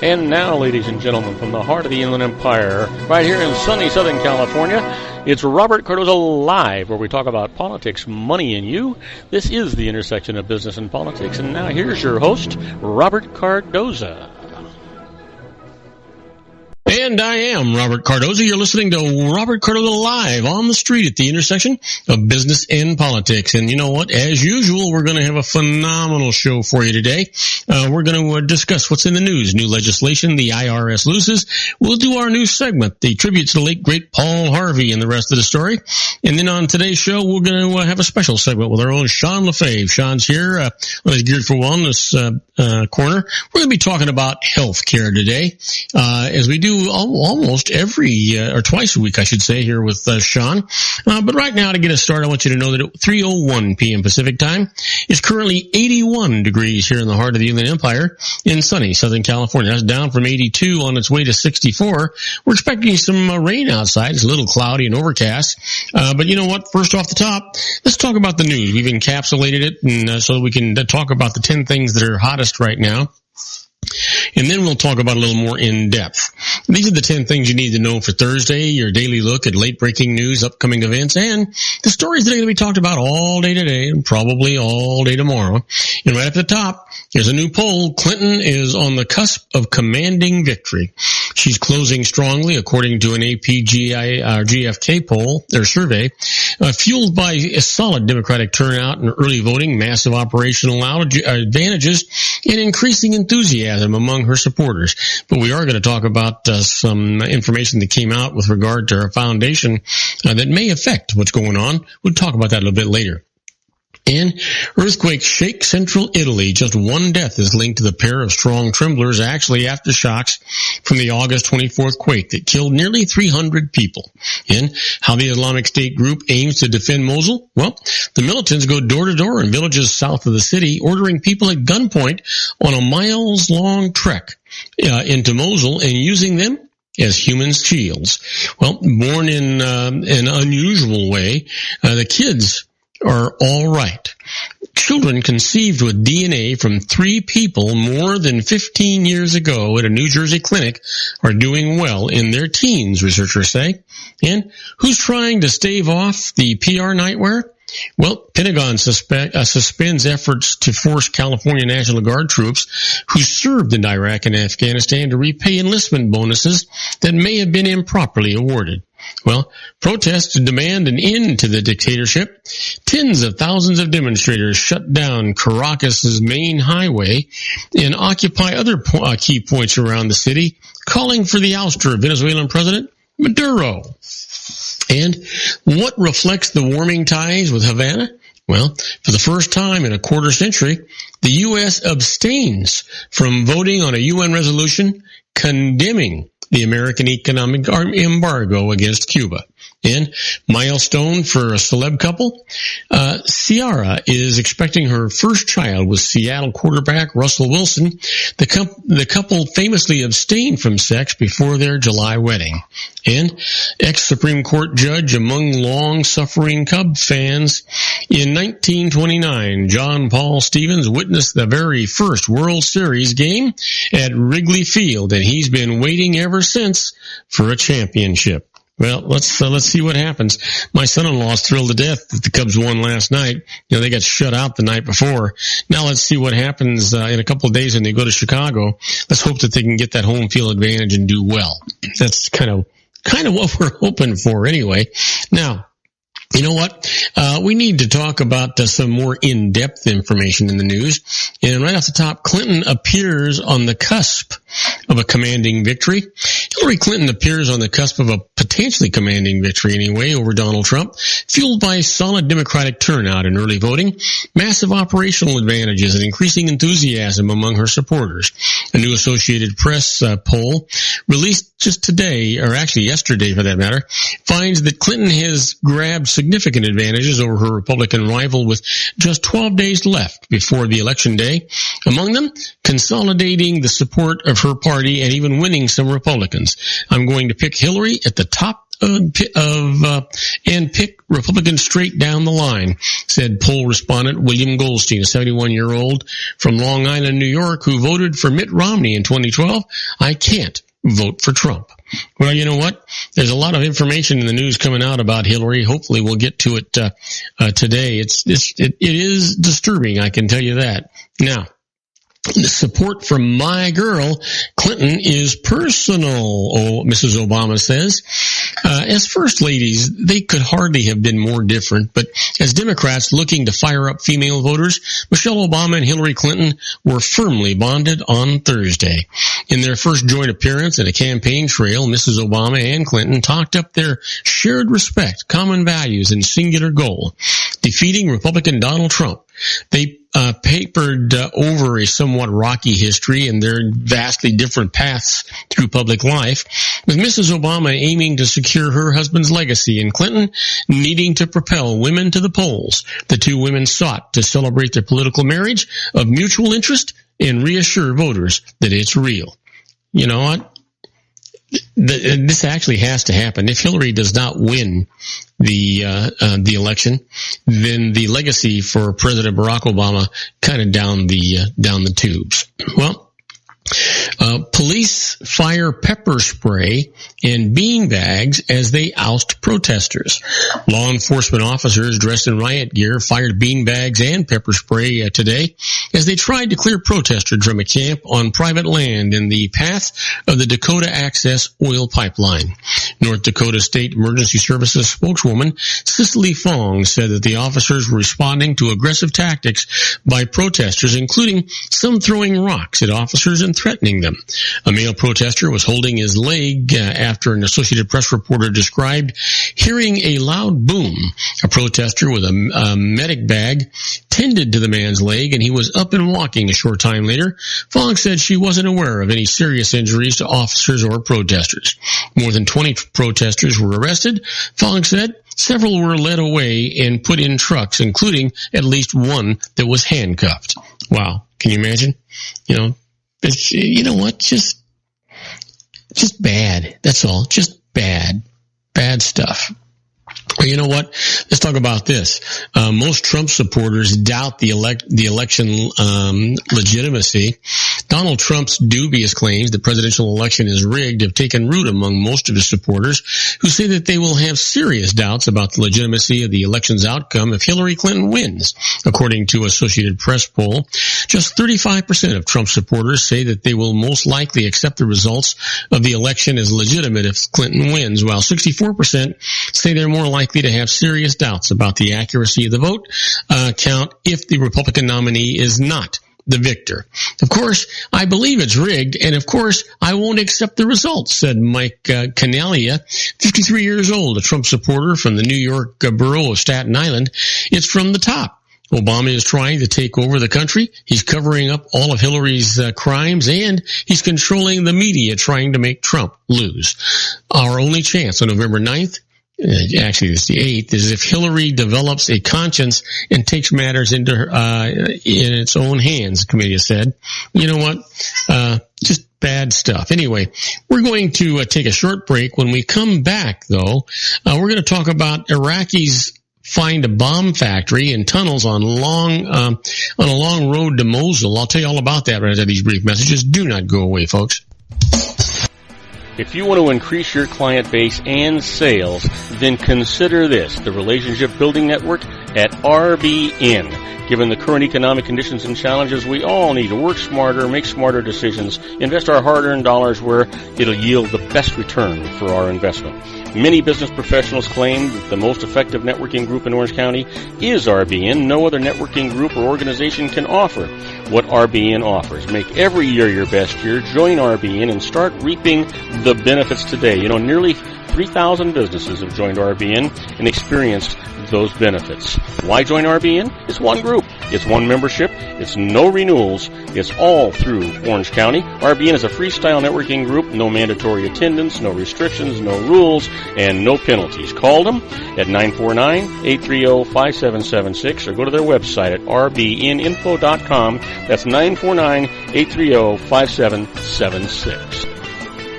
And now, ladies and gentlemen, from the heart of the Inland Empire, right here in sunny Southern California, it's Robert Cardoza Live, where we talk about politics, money, and you. This is the intersection of business and politics. And now here's your host, Robert Cardoza. And I am Robert Cardoza. You're listening to Robert Cardoza Live on the street at the intersection of business and politics. And you know what? As usual, we're going to have a phenomenal show for you today. We're going to discuss what's in the news, new legislation, the IRS Loses. We'll do our new segment, the tribute to the late, great Paul Harvey, and the rest of the story. And then on today's show, we're going to have a special segment with our own Sean LaFave. Sean's here on his Geared for Wellness corner. We're going to be talking about health care today, as we do almost every, or twice a week, I should say, here with Sean. But right now, to get us started, I want you to know that at 3:01 p.m. Pacific time, it's currently 81 degrees here in the heart of the Inland Empire in sunny Southern California. That's down from 82 on its way to 64. We're expecting some rain outside. It's a little cloudy and overcast. But you know what? First off the top, let's talk about the news. We've encapsulated it and so we can talk about the 10 things that are hottest right now. And then we'll talk about a little more in depth. These are the 10 things you need to know for Thursday, your daily look at late breaking news, upcoming events, and the stories that are going to be talked about all day today and probably all day tomorrow. And right at the top, here's a new poll. Clinton is on the cusp of commanding victory. She's closing strongly, according to an GFK poll, or survey, fueled by a solid Democratic turnout and early voting, massive operational advantages, and increasing enthusiasm among her supporters. But we are going to talk about some information that came out with regard to her foundation that may affect what's going on. We'll talk about that a little bit later. And earthquakes shake central Italy. Just one death is linked to the pair of strong tremblers, actually aftershocks from the August 24th quake that killed nearly 300 people. And how the Islamic State group aims to defend Mosul? Well, the militants go door to door in villages south of the city, ordering people at gunpoint on a miles-long trek into Mosul and using them as human shields. Well, born in an unusual way, the kids are all right. Children conceived with DNA from 3 people more than 15 years ago at a New Jersey clinic are doing well in their teens, researchers say. And who's trying to stave off the PR nightmare? Well, Pentagon suspends efforts to force California National Guard troops who served in Iraq and Afghanistan to repay enlistment bonuses that may have been improperly awarded. Well, protests to demand an end to the dictatorship. Tens of thousands of demonstrators shut down Caracas's main highway and occupy other key points around the city, calling for the ouster of Venezuelan President Maduro. And what reflects the warming ties with Havana? Well, for the first time in a quarter century, the U.S. abstains from voting on a UN resolution condemning the American economic embargo against Cuba. And milestone for a celeb couple, Ciara is expecting her first child with Seattle quarterback Russell Wilson. The couple famously abstained from sex before their July wedding. And ex-Supreme Court judge among long-suffering Cub fans. In 1929, John Paul Stevens witnessed the very first World Series game at Wrigley Field, and he's been waiting ever since for a championship. Well, let's see what happens. My son-in-law's thrilled to death that the Cubs won last night. You know, they got shut out the night before. Now let's see what happens in a couple of days when they go to Chicago. Let's hope that they can get that home field advantage and do well. That's kind of what we're hoping for anyway. Now, you know what? We need to talk about some more in-depth information in the news. And right off the top, Clinton appears on the cusp of a commanding victory. Hillary Clinton appears on the cusp of a potentially commanding victory anyway over Donald Trump, fueled by solid Democratic turnout in early voting, massive operational advantages, and increasing enthusiasm among her supporters. A new Associated Press poll released just today, or actually yesterday for that matter, finds that Clinton has grabbed significant advantages over her Republican rival with just 12 days left before the election day. Among them, consolidating the support of her party and even winning some Republicans. I'm going to pick Hillary at the top and pick Republicans straight down the line, said poll respondent William Goldstein, a 71-year-old from Long Island, New York, who voted for Mitt Romney in 2012. I can't vote for Trump. Well, you know what? There's a lot of information in the news coming out about Hillary. Hopefully we'll get to it today. It is disturbing, I can tell you that. Now, the support from my girl, Clinton, is personal, Mrs. Obama says. As first ladies, they could hardly have been more different, but as Democrats looking to fire up female voters, Michelle Obama and Hillary Clinton were firmly bonded on Thursday. In their first joint appearance at a campaign trail, Mrs. Obama and Clinton talked up their shared respect, common values, and singular goal, defeating Republican Donald Trump. They papered over a somewhat rocky history and their vastly different paths through public life, with Mrs. Obama aiming to secure her husband's legacy and Clinton needing to propel women to the polls. The two women sought to celebrate their political marriage of mutual interest and reassure voters that it's real. You know what? This actually has to happen. If Hillary does not win the election, then the legacy for President Barack Obama kind of down the tubes. Well, police fire pepper spray and beanbags as they oust protesters. Law enforcement officers dressed in riot gear fired beanbags and pepper spray today as they tried to clear protesters from a camp on private land in the path of the Dakota Access oil pipeline. North Dakota State Emergency Services spokeswoman Cicely Fong said that the officers were responding to aggressive tactics by protesters, including some throwing rocks at officers and threatening them. A male protester was holding his leg after an Associated Press reporter described hearing a loud boom. A protester with a medic bag tended to the man's leg, and he was up and walking a short time later. Fong said she wasn't aware of any serious injuries to officers or protesters. More than 20 protesters were arrested, Fong said. Several were led away and put in trucks, including at least one that was handcuffed. Wow. Can you imagine? You know what? Just bad. That's all. Just bad stuff. Well, you know what? Let's talk about this. Most Trump supporters doubt the election legitimacy. Donald Trump's dubious claims the presidential election is rigged have taken root among most of his supporters, who say that they will have serious doubts about the legitimacy of the election's outcome if Hillary Clinton wins. According to Associated Press poll, just 35% of Trump supporters say that they will most likely accept the results of the election as legitimate if Clinton wins, while 64% say they're more likely to have serious doubts about the accuracy of the vote count if the Republican nominee is not the victor. Of course, I believe it's rigged, and of course, I won't accept the results, said Mike Canalia, 53 years old, a Trump supporter from the New York borough of Staten Island. It's from the top. Obama is trying to take over the country. He's covering up all of Hillary's crimes, and he's controlling the media, trying to make Trump lose. Our only chance on November 9th, actually it's the 8th, is if Hillary develops a conscience and takes matters into her, in its own hands, the committee has said. You know what? Just bad stuff. Anyway, we're going to take a short break. When we come back, though, we're going to talk about Iraqis find a bomb factory and tunnels on a long road to Mosul. I'll tell you all about that right after these brief messages. Do not go away, folks. If you want to increase your client base and sales, then consider this, the Relationship Building Network at RBN. Given the current economic conditions and challenges, we all need to work smarter, make smarter decisions, invest our hard-earned dollars where it'll yield the best return for our investment. Many business professionals claim that the most effective networking group in Orange County is RBN. No other networking group or organization can offer what RBN offers. Make every year your best year. Join RBN and start reaping the benefits today. Nearly 3,000 businesses have joined RBN and experienced those benefits. Why join RBN? It's one group. It's one membership. It's no renewals. It's all through Orange County. RBN is a freestyle networking group. No mandatory attendance, no restrictions, no rules, and no penalties. Call them at 949-830-5776 or go to their website at rbninfo.com. That's 949-830-5776.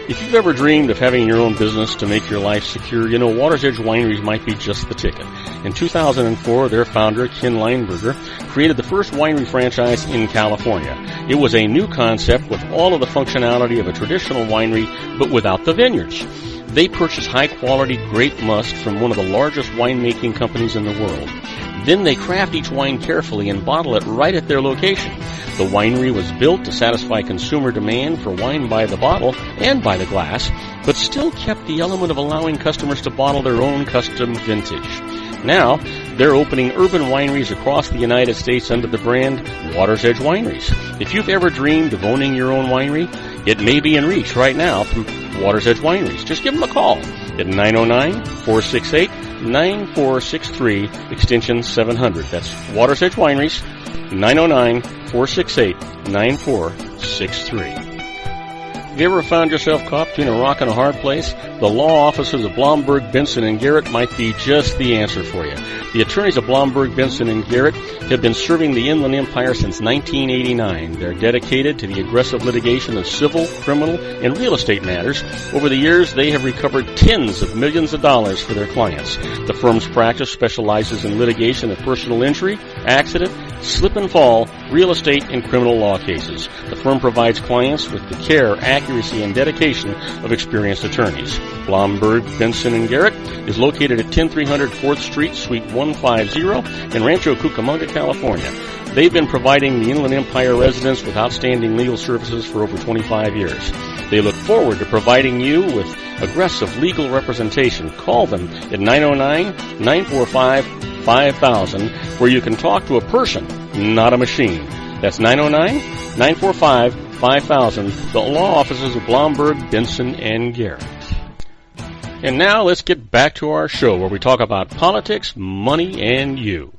If you've ever dreamed of having your own business to make your life secure, you know Water's Edge Wineries might be just the ticket. In 2004, their founder, Ken Lineberger, created the first winery franchise in California. It was a new concept with all of the functionality of a traditional winery, but without the vineyards. They purchased high-quality grape must from one of the largest winemaking companies in the world. Then they craft each wine carefully and bottle it right at their location. The winery was built to satisfy consumer demand for wine by the bottle and by the glass, but still kept the element of allowing customers to bottle their own custom vintage. Now, they're opening urban wineries across the United States under the brand Water's Edge Wineries. If you've ever dreamed of owning your own winery, it may be in reach right now through Water's Edge Wineries. Just give them a call at 909-468-9463, extension 700. That's Water's Edge Wineries, 909-468-9463. Have you ever found yourself caught between a rock and a hard place? The law offices of Blomberg, Benson, and Garrett might be just the answer for you. The attorneys of Blomberg, Benson, and Garrett have been serving the Inland Empire since 1989. They're dedicated to the aggressive litigation of civil, criminal, and real estate matters. Over the years, they have recovered tens of millions of dollars for their clients. The firm's practice specializes in litigation of personal injury, accident, slip and fall, real estate, and criminal law cases. The firm provides clients with the care, accuracy, and dedication of experienced attorneys. Blomberg, Benson, and Garrett is located at 10300 4th Street, Suite 150 in Rancho Cucamonga, California. They've been providing the Inland Empire residents with outstanding legal services for over 25 years. They look forward to providing you with aggressive legal representation. Call them at 909-945-5000, where you can talk to a person, not a machine. That's 909-945-5000, the law offices of Blomberg, Benson, and Garrett. And now let's get back to our show where we talk about politics, money, and you.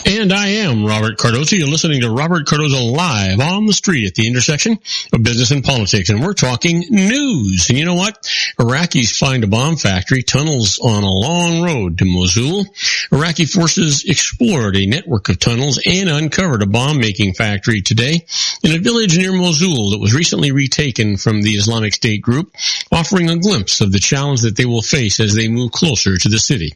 And I am Robert Cardoza. You're listening to Robert Cardoza live on the street at the intersection of business and politics. And we're talking news. And you know what? Iraqis find a bomb factory, tunnels on a long road to Mosul. Iraqi forces explored a network of tunnels and uncovered a bomb-making factory today in a village near Mosul that was recently retaken from the Islamic State group, offering a glimpse of the challenge that they will face as they move closer to the city.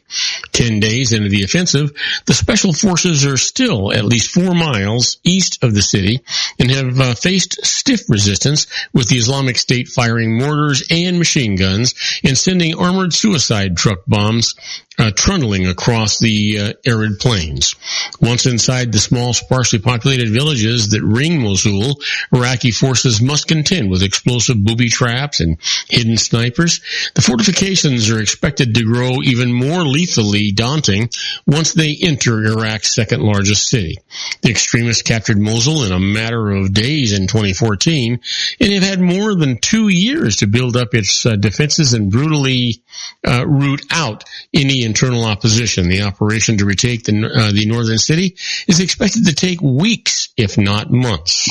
10 days into the offensive, the special forces are still at least 4 miles east of the city and have faced stiff resistance, with the Islamic State firing mortars and machine guns and sending armored suicide truck bombs trundling across the arid plains. Once inside the small, sparsely populated villages that ring Mosul, Iraqi forces must contend with explosive booby traps and hidden snipers. The fortifications are expected to grow even more lethally daunting once they enter Iraq's second largest city. The extremists captured Mosul in a matter of days in 2014 and have had more than 2 years to build up its defenses and brutally root out any internal opposition. The operation to retake the northern city is expected to take weeks, if not months.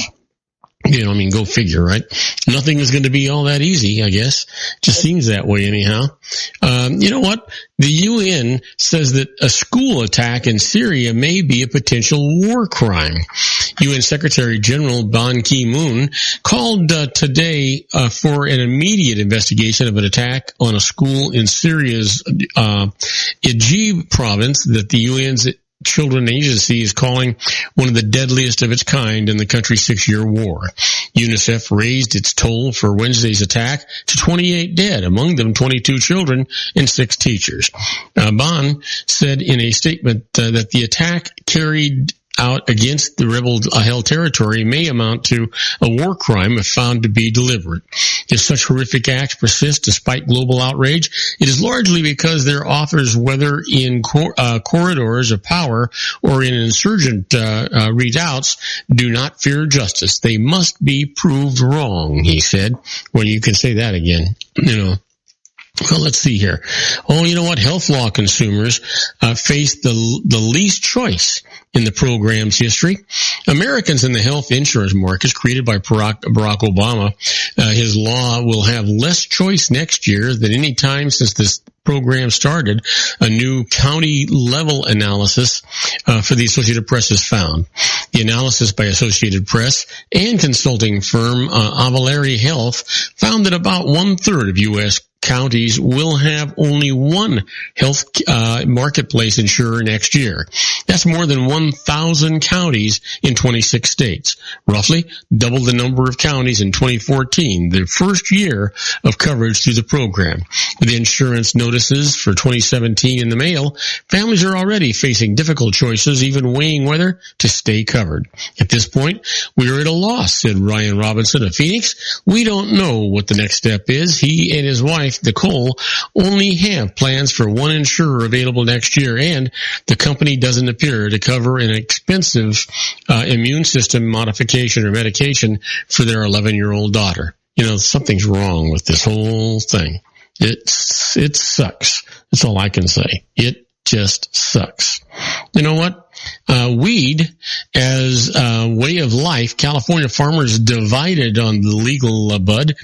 You know, I mean, go figure, right? Nothing is going to be all that easy, I guess. Just seems that way anyhow. You know what? The UN says that a school attack in Syria may be a potential war crime. UN Secretary General Ban Ki-moon called today for an immediate investigation of an attack on a school in Syria's Idlib province that the UN's Children Agency is calling one of the deadliest of its kind in the country's 6-year war. UNICEF raised its toll for Wednesday's attack to 28 dead, among them 22 children and 6 teachers. Ban said in a statement that the attack carried out against the rebel-held territory may amount to a war crime if found to be deliberate. If such horrific acts persist despite global outrage, it is largely because their authors, whether in corridors of power or in insurgent redoubts, do not fear justice. They must be proved wrong, he said. Well, you can say that again, you know. Well, let's see here. Oh, you know what? Health law consumers face the least choice in the program's history. Americans in the health insurance markets created by Barack Obama, his law will have less choice next year than any time since this program started. A new county level analysis for the Associated Press has found. The analysis by Associated Press and consulting firm Avalere Health found that about 1/3 of U.S. counties will have only one health marketplace insurer next year. That's more than 1,000 counties in 26 states, roughly double the number of counties in 2014, the first year of coverage through the program. With the insurance notices for 2017 in the mail, families are already facing difficult choices, even weighing whether to stay covered. At this point, we are at a loss, said Ryan Robinson of Phoenix. We don't know what the next step is. He and his wife, Nicole, only have plans for one insurer available next year, and the company doesn't appear to cover an expensive immune system modification or medication for their 11-year-old daughter. You know, something's wrong with this whole thing. It sucks. That's all I can say. It just sucks. You know what? Weed as a way of life. California farmers divided on the legal bud.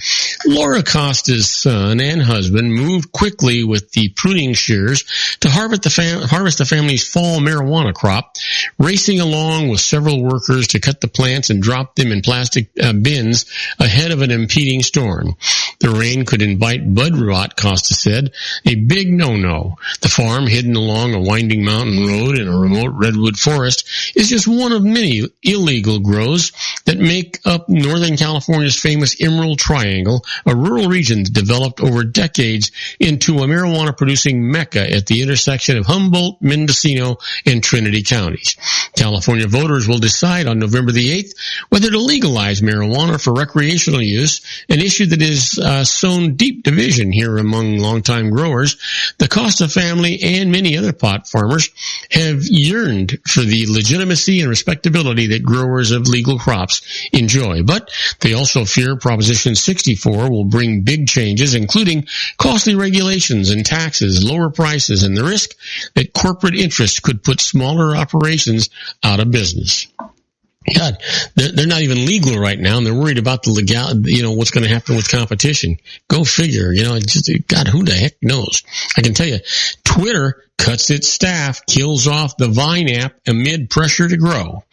Laura Costa's son and husband moved quickly with the pruning shears to harvest the family's fall marijuana crop, racing along with several workers to cut the plants and drop them in plastic bins ahead of an impending storm. The rain could invite bud rot, Costa said, a big no-no. The farm, hidden along a winding mountain road in a remote redwood forest, is just one of many illegal grows that make up Northern California's famous Emerald Triangle, a rural region developed over decades into a marijuana-producing mecca at the intersection of Humboldt, Mendocino, and Trinity counties. California voters will decide on November the 8th whether to legalize marijuana for recreational use, an issue that has sown deep division here among longtime growers. The Costa family and many other pot farmers have yearned for the legitimacy and respectability that growers of legal crops enjoy. But they also fear Proposition 64 will bring big changes, including costly regulations and taxes, lower prices, and the risk that corporate interests could put smaller operations out of business. God, they're not even legal right now, and they're worried about the what's going to happen with competition. Go figure. God, who the heck knows? I can tell you, Twitter cuts its staff, kills off the Vine app amid pressure to grow.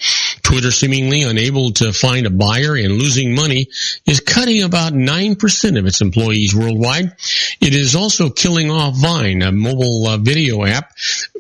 Twitter, seemingly unable to find a buyer and losing money, is cutting about 9% of its employees worldwide. It is also killing off Vine, a mobile video app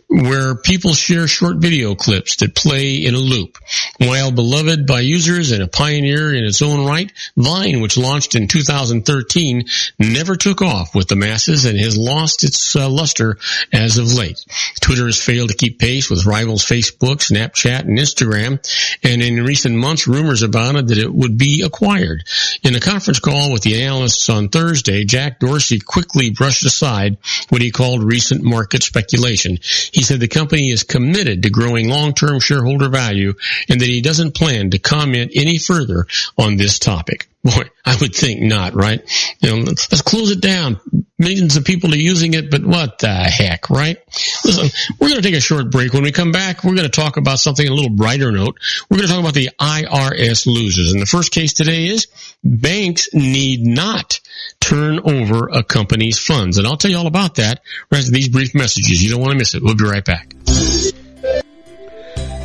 where people share short video clips that play in a loop. While beloved by users and a pioneer in its own right, Vine, which launched in 2013, never took off with the masses and has lost its luster as of late. Twitter has failed to keep pace with rivals Facebook, Snapchat, and Instagram, and in recent months, rumors abounded that it would be acquired. In a conference call with the analysts on Thursday, Jack Dorsey quickly brushed aside what he called recent market speculation. He said the company is committed to growing long-term shareholder value and that he doesn't plan to comment any further on this topic. Boy, I would think not, right? Let's close it down. Millions of people are using it, but what the heck, right? Listen, we're going to take a short break. When we come back, we're going to talk about something a little brighter note. We're going to talk about the IRS Loses. And the first case today is banks need not turn over a company's funds. And I'll tell you all about that right after these brief messages. You don't want to miss it. We'll be right back.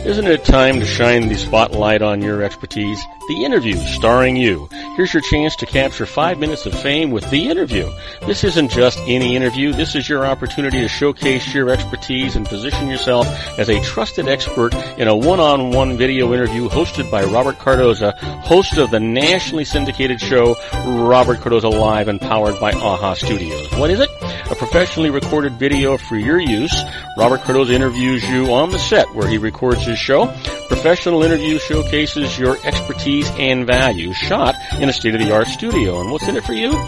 Isn't it time to shine the spotlight on your expertise? The Interview, starring you. Here's your chance to capture 5 minutes of fame with The Interview. This isn't just any interview. This is your opportunity to showcase your expertise and position yourself as a trusted expert in a one-on-one video interview hosted by Robert Cardoza, host of the nationally syndicated show Robert Cardoza Live and powered by AHA Studios. What is it? A professionally recorded video for your use. Robert Cardoza interviews you on the set where he records his show. Professional interview showcases your expertise and value, shot in a state-of-the-art studio. And what's in it for you?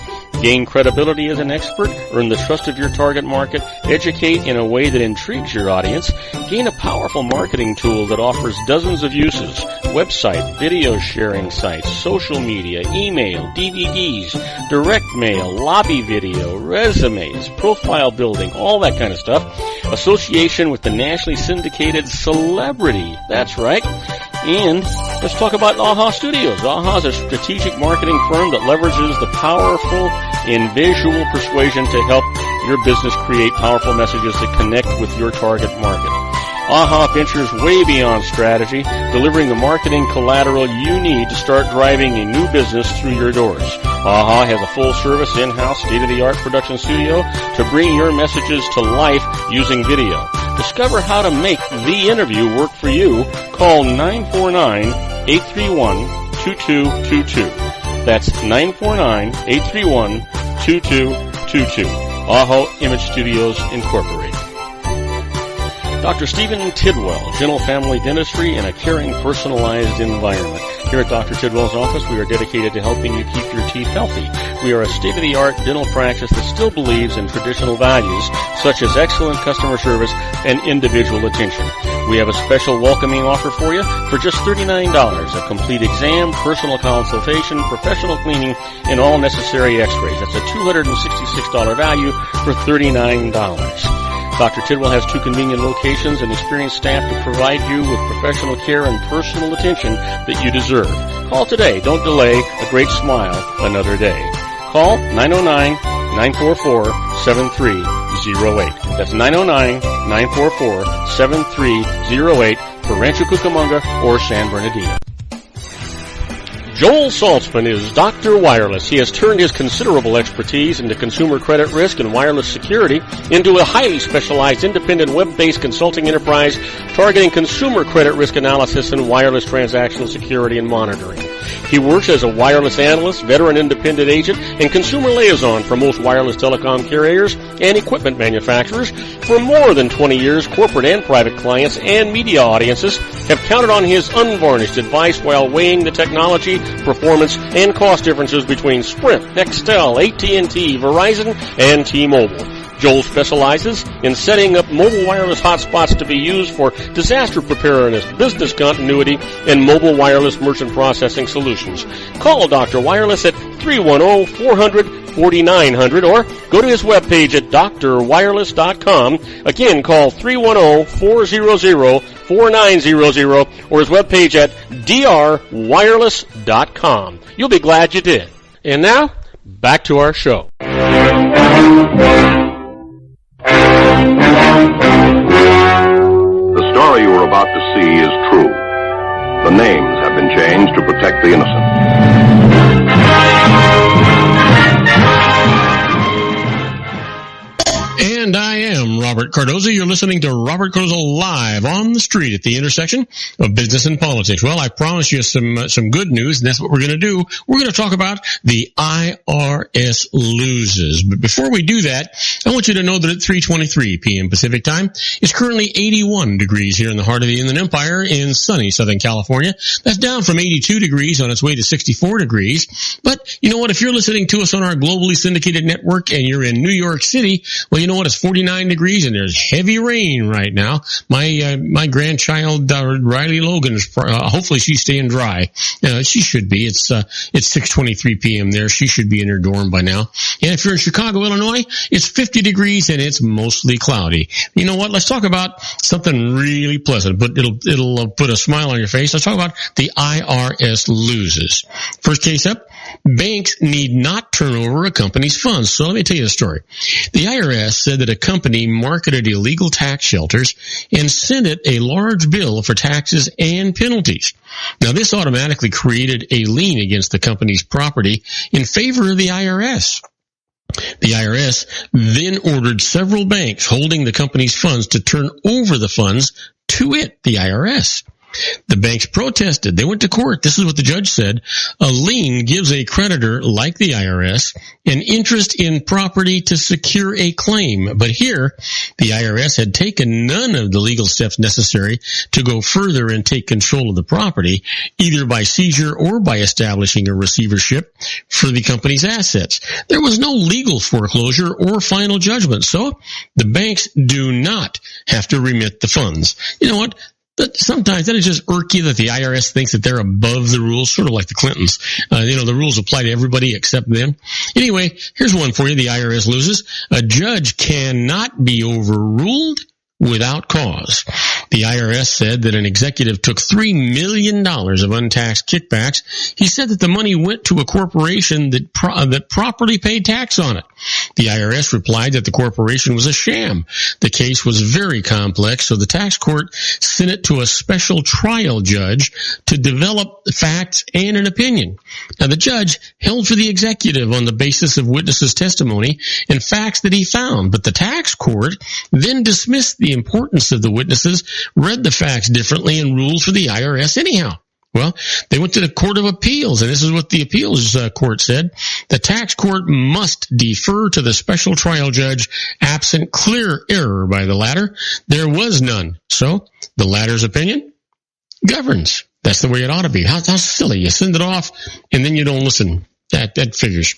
Gain credibility as an expert, earn the trust of your target market, educate in a way that intrigues your audience, gain a powerful marketing tool that offers dozens of uses, website, video sharing sites, social media, email, DVDs, direct mail, lobby video, resumes, profile building, all that kind of stuff. Association with the nationally syndicated celebrity. That's right. And let's talk about AHA Studios. AHA is a strategic marketing firm that leverages the powerful and visual persuasion to help your business create powerful messages that connect with your target market. AHA ventures way beyond strategy, delivering the marketing collateral you need to start driving a new business through your doors. AHA has a full-service, in-house, state-of-the-art production studio to bring your messages to life using video. Discover how to make the interview work for you. Call 949-831-2222. That's 949-831-2222. AHA Image Studios, Incorporated. Dr. Stephen Tidwell, Gentle Family Dentistry in a caring, personalized environment. Here at Dr. Tidwell's office, we are dedicated to helping you keep your teeth healthy. We are a state-of-the-art dental practice that still believes in traditional values, such as excellent customer service and individual attention. We have a special welcoming offer for you for just $39, a complete exam, personal consultation, professional cleaning, and all necessary x-rays. That's a $266 value for $39. Dr. Tidwell has 2 convenient locations and experienced staff to provide you with professional care and personal attention that you deserve. Call today. Don't delay. A great smile another day. Call 909-944-7308. That's 909-944-7308 for Rancho Cucamonga or San Bernardino. Joel Saltzman is Dr. Wireless. He has turned his considerable expertise into consumer credit risk and wireless security into a highly specialized independent web-based consulting enterprise targeting consumer credit risk analysis and wireless transactional security and monitoring. He works as a wireless analyst, veteran independent agent, and consumer liaison for most wireless telecom carriers and equipment manufacturers. For more than 20 years, corporate and private clients and media audiences have counted on his unvarnished advice while weighing the technology, performance, and cost differences between Sprint, Nextel, AT&T, Verizon, and T-Mobile. Joel specializes in setting up mobile wireless hotspots to be used for disaster preparedness, business continuity, and mobile wireless merchant processing solutions. Call Dr. Wireless at 310-400-4900 or go to his webpage at drwireless.com. Again, call 310-400-4900 or his webpage at drwireless.com. You'll be glad you did. And now, back to our show. The story you are about to see is true. The names have been changed to protect the innocent. And I am Robert Cardoza. You're listening to Robert Cardoza Live on the street at the intersection of business and politics. Well, I promised you some good news, and that's what we're going to do. We're going to talk about the IRS Loses. But before we do that, I want you to know that at 3:23 p.m. Pacific time, it's currently 81 degrees here in the heart of the Inland Empire in sunny Southern California. That's down from 82 degrees on its way to 64 degrees. But you know what? If you're listening to us on our globally syndicated network and you're in New York City, well, you know what? It's 49 degrees and there's heavy rain right now. My grandchild, Riley Logan, is hopefully she's staying dry. She should be. It's 6:23 p.m. there. She should be in her dorm by now. And if you're in Chicago, Illinois, it's 50 degrees and it's mostly cloudy. You know what? Let's talk about something really pleasant, but it'll put a smile on your face. Let's talk about the IRS Loses. First case up. Banks need not turn over a company's funds. So let me tell you the story. The IRS said that a company marketed illegal tax shelters and sent it a large bill for taxes and penalties. Now, this automatically created a lien against the company's property in favor of the IRS. The IRS then ordered several banks holding the company's funds to turn over the funds to it, the IRS. The banks protested. They went to court. This is what the judge said. A lien gives a creditor, like the IRS, an interest in property to secure a claim. But here, the IRS had taken none of the legal steps necessary to go further and take control of the property, either by seizure or by establishing a receivership for the company's assets. There was no legal foreclosure or final judgment, so the banks do not have to remit the funds. You know what? But sometimes that is just irk you that the IRS thinks that they're above the rules, sort of like the Clintons. The rules apply to everybody except them. Anyway, here's one for you. The IRS loses. A judge cannot be overruled without cause. The IRS said that an executive took $3 million of untaxed kickbacks. He said that the money went to a corporation that properly paid tax on it. The IRS replied that the corporation was a sham. The case was very complex, so the tax court sent it to a special trial judge to develop facts and an opinion. Now, the judge held for the executive on the basis of witnesses' testimony and facts that he found, but the tax court then dismissed the importance of the witnesses, read the facts differently, and ruled for the IRS anyhow. Well, they went to the Court of Appeals, and this is what the appeals court said. The tax court must defer to the special trial judge absent clear error by the latter. There was none. So the latter's opinion governs. That's the way it ought to be. How silly. You send it off, and then you don't listen. That figures.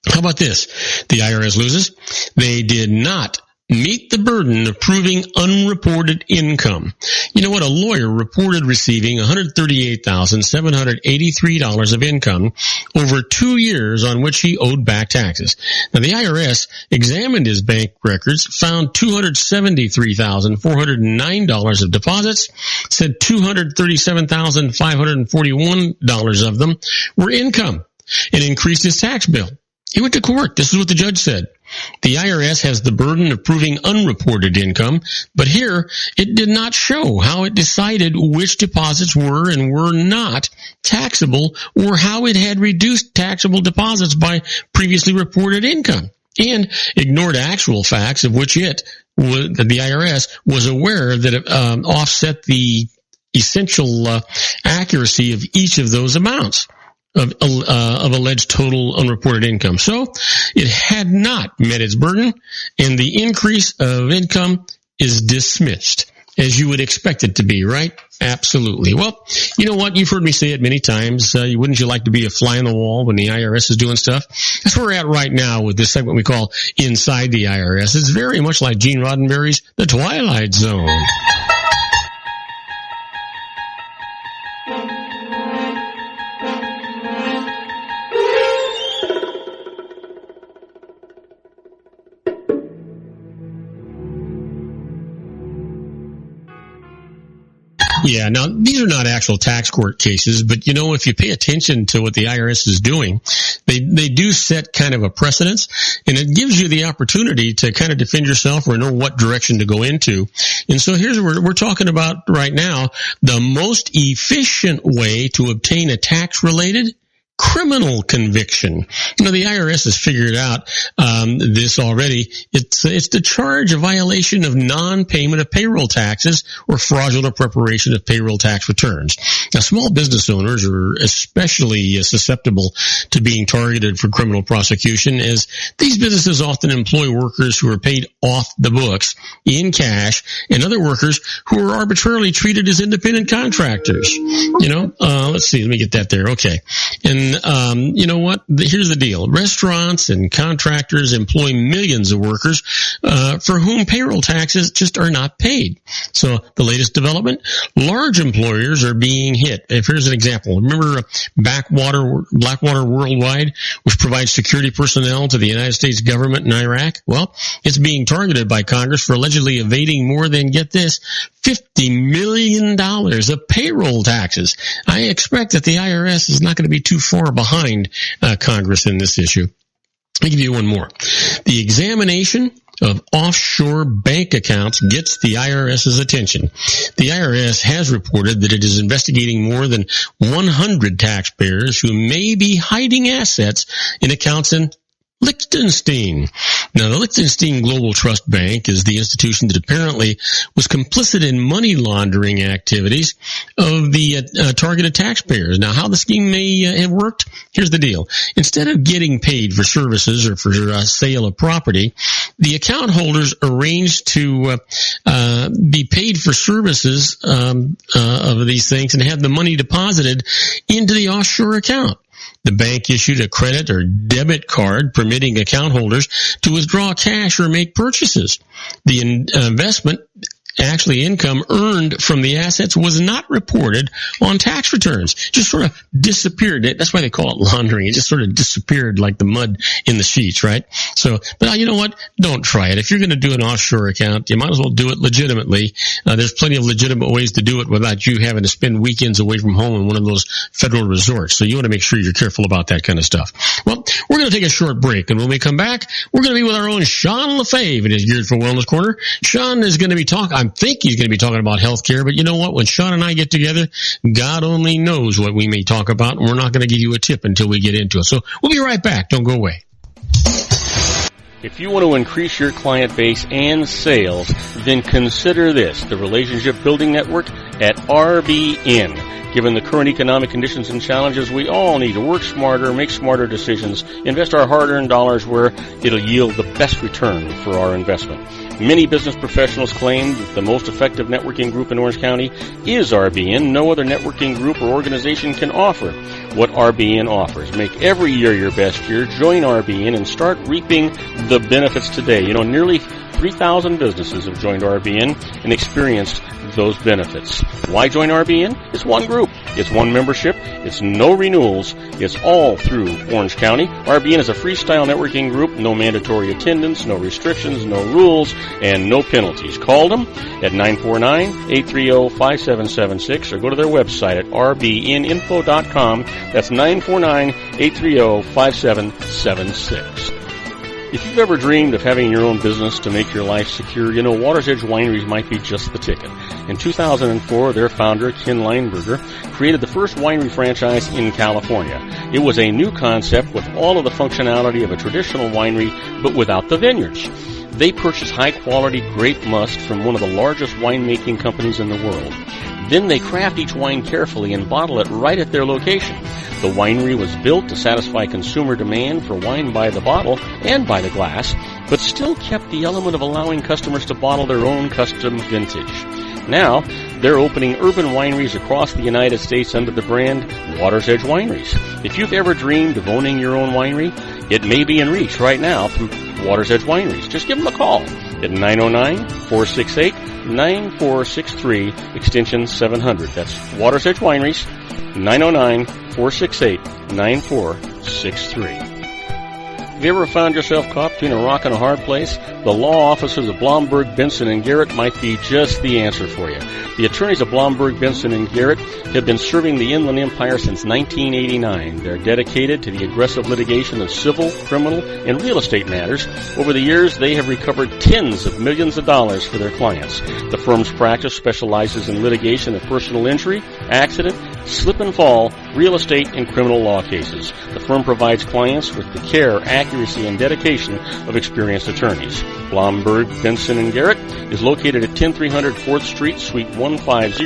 How about this? The IRS loses. They did not meet the burden of proving unreported income. You know what? A lawyer reported receiving $138,783 of income over 2 years on which he owed back taxes. Now, the IRS examined his bank records, found $273,409 of deposits, said $237,541 of them were income, and increased his tax bill. He went to court. This is what the judge said. The IRS has the burden of proving unreported income, but here it did not show how it decided which deposits were and were not taxable, or how it had reduced taxable deposits by previously reported income, and ignored actual facts of which the IRS was aware that it offset the essential accuracy of each of those amounts of alleged total unreported income. So it had not met its burden, and the increase of income is dismissed, as you would expect it to be, right? Absolutely. Well, you know what? You've heard me say it many times. Wouldn't you like to be a fly on the wall when the IRS is doing stuff? That's where we're at right now with this segment we call Inside the IRS. It's very much like Gene Roddenberry's The Twilight Zone. Yeah, now, these are not actual tax court cases, but, if you pay attention to what the IRS is doing, they do set kind of a precedence, and it gives you the opportunity to kind of defend yourself or know what direction to go into. And so here's what we're talking about right now, the most efficient way to obtain a tax-related criminal conviction. The IRS has figured out this already. It's to charge a violation of non-payment of payroll taxes or fraudulent preparation of payroll tax returns. Now, small business owners are especially susceptible to being targeted for criminal prosecution, as these businesses often employ workers who are paid off the books in cash, and other workers who are arbitrarily treated as independent contractors. Let's see. Let me get that there. Okay. And you know what? Here's the deal. Restaurants and contractors employ millions of workers for whom payroll taxes just are not paid. So the latest development, large employers are being hit. Here's an example. Remember Blackwater Worldwide, which provides security personnel to the United States government in Iraq? Well, it's being targeted by Congress for allegedly evading more than, get this, $50 million of payroll taxes. I expect that the IRS is not going to be too far behind Congress in this issue. I'll give you one more. The examination of offshore bank accounts gets the IRS's attention. The IRS has reported that it is investigating more than 100 taxpayers who may be hiding assets in accounts in Liechtenstein. Now, the Liechtenstein Global Trust Bank is the institution that apparently was complicit in money laundering activities of the targeted taxpayers. Now, how the scheme may have worked? Here's the deal. Instead of getting paid for services or for sale of property, the account holders arranged to be paid for services of these things and have the money deposited into the offshore account. The bank issued a credit or debit card permitting account holders to withdraw cash or make purchases. The investment actually income earned from the assets was not reported on tax returns. Just sort of disappeared. That's why they call it laundering. It just sort of disappeared like the mud in the sheets, right? So, but you know what? Don't try it. If you're going to do an offshore account, you might as well do it legitimately. There's plenty of legitimate ways to do it without you having to spend weekends away from home in one of those federal resorts. So you want to make sure you're careful about that kind of stuff. Well, we're going to take a short break, and when we come back, we're going to be with our own Sean LaFave in his Geared for Wellness Corner. Sean is going to be I think he's going to be talking about healthcare, but you know what? When Sean and I get together, God only knows what we may talk about, and we're not going to give you a tip until we get into it. So we'll be right back. Don't go away. If you want to increase your client base and sales, then consider this, the Relationship Building Network at RBN. Given the current economic conditions and challenges, we all need to work smarter, make smarter decisions, invest our hard-earned dollars where it'll yield the best return for our investment. Many business professionals claim that the most effective networking group in Orange County is RBN. No other networking group or organization can offer what RBN offers. Make every year your best year. Join RBN and start reaping the benefits today. You know, nearly 3,000 businesses have joined RBN and experienced those benefits. Why join RBN? It's one group. It's one membership. It's no renewals. It's all through Orange County. RBN is a freestyle networking group. No mandatory attendance, no restrictions, no rules, and no penalties. Call them at 949-830-5776 or go to their website at rbninfo.com. That's 949-830-5776. If you've ever dreamed of having your own business to make your life secure, you know Water's Edge Wineries might be just the ticket. In 2004, their founder, Ken Lineberger, created the first winery franchise in California. It was a new concept with all of the functionality of a traditional winery, but without the vineyards. They purchased high-quality grape must from one of the largest winemaking companies in the world. Then they craft each wine carefully and bottle it right at their location. The winery was built to satisfy consumer demand for wine by the bottle and by the glass, but still kept the element of allowing customers to bottle their own custom vintage. Now, they're opening urban wineries across the United States under the brand Water's Edge Wineries. If you've ever dreamed of owning your own winery, it may be in reach right now through Water's Edge Wineries. Just give them a call at 909-468-9463, extension 700. That's Water's Edge Wineries, 909-468-9463. Have you ever found yourself caught between a rock and a hard place? The law offices of Blomberg, Benson, and Garrett might be just the answer for you. The attorneys of Blomberg, Benson, and Garrett have been serving the Inland Empire since 1989. They're dedicated to the aggressive litigation of civil, criminal, and real estate matters. Over the years, they have recovered tens of millions of dollars for their clients. The firm's practice specializes in litigation of personal injury, accident, slip and fall, real estate, and criminal law cases. The firm provides clients with the care, accuracy, and dedication of experienced attorneys. Blomberg, Benson, and Garrett is located at 10300 4th Street, Suite 150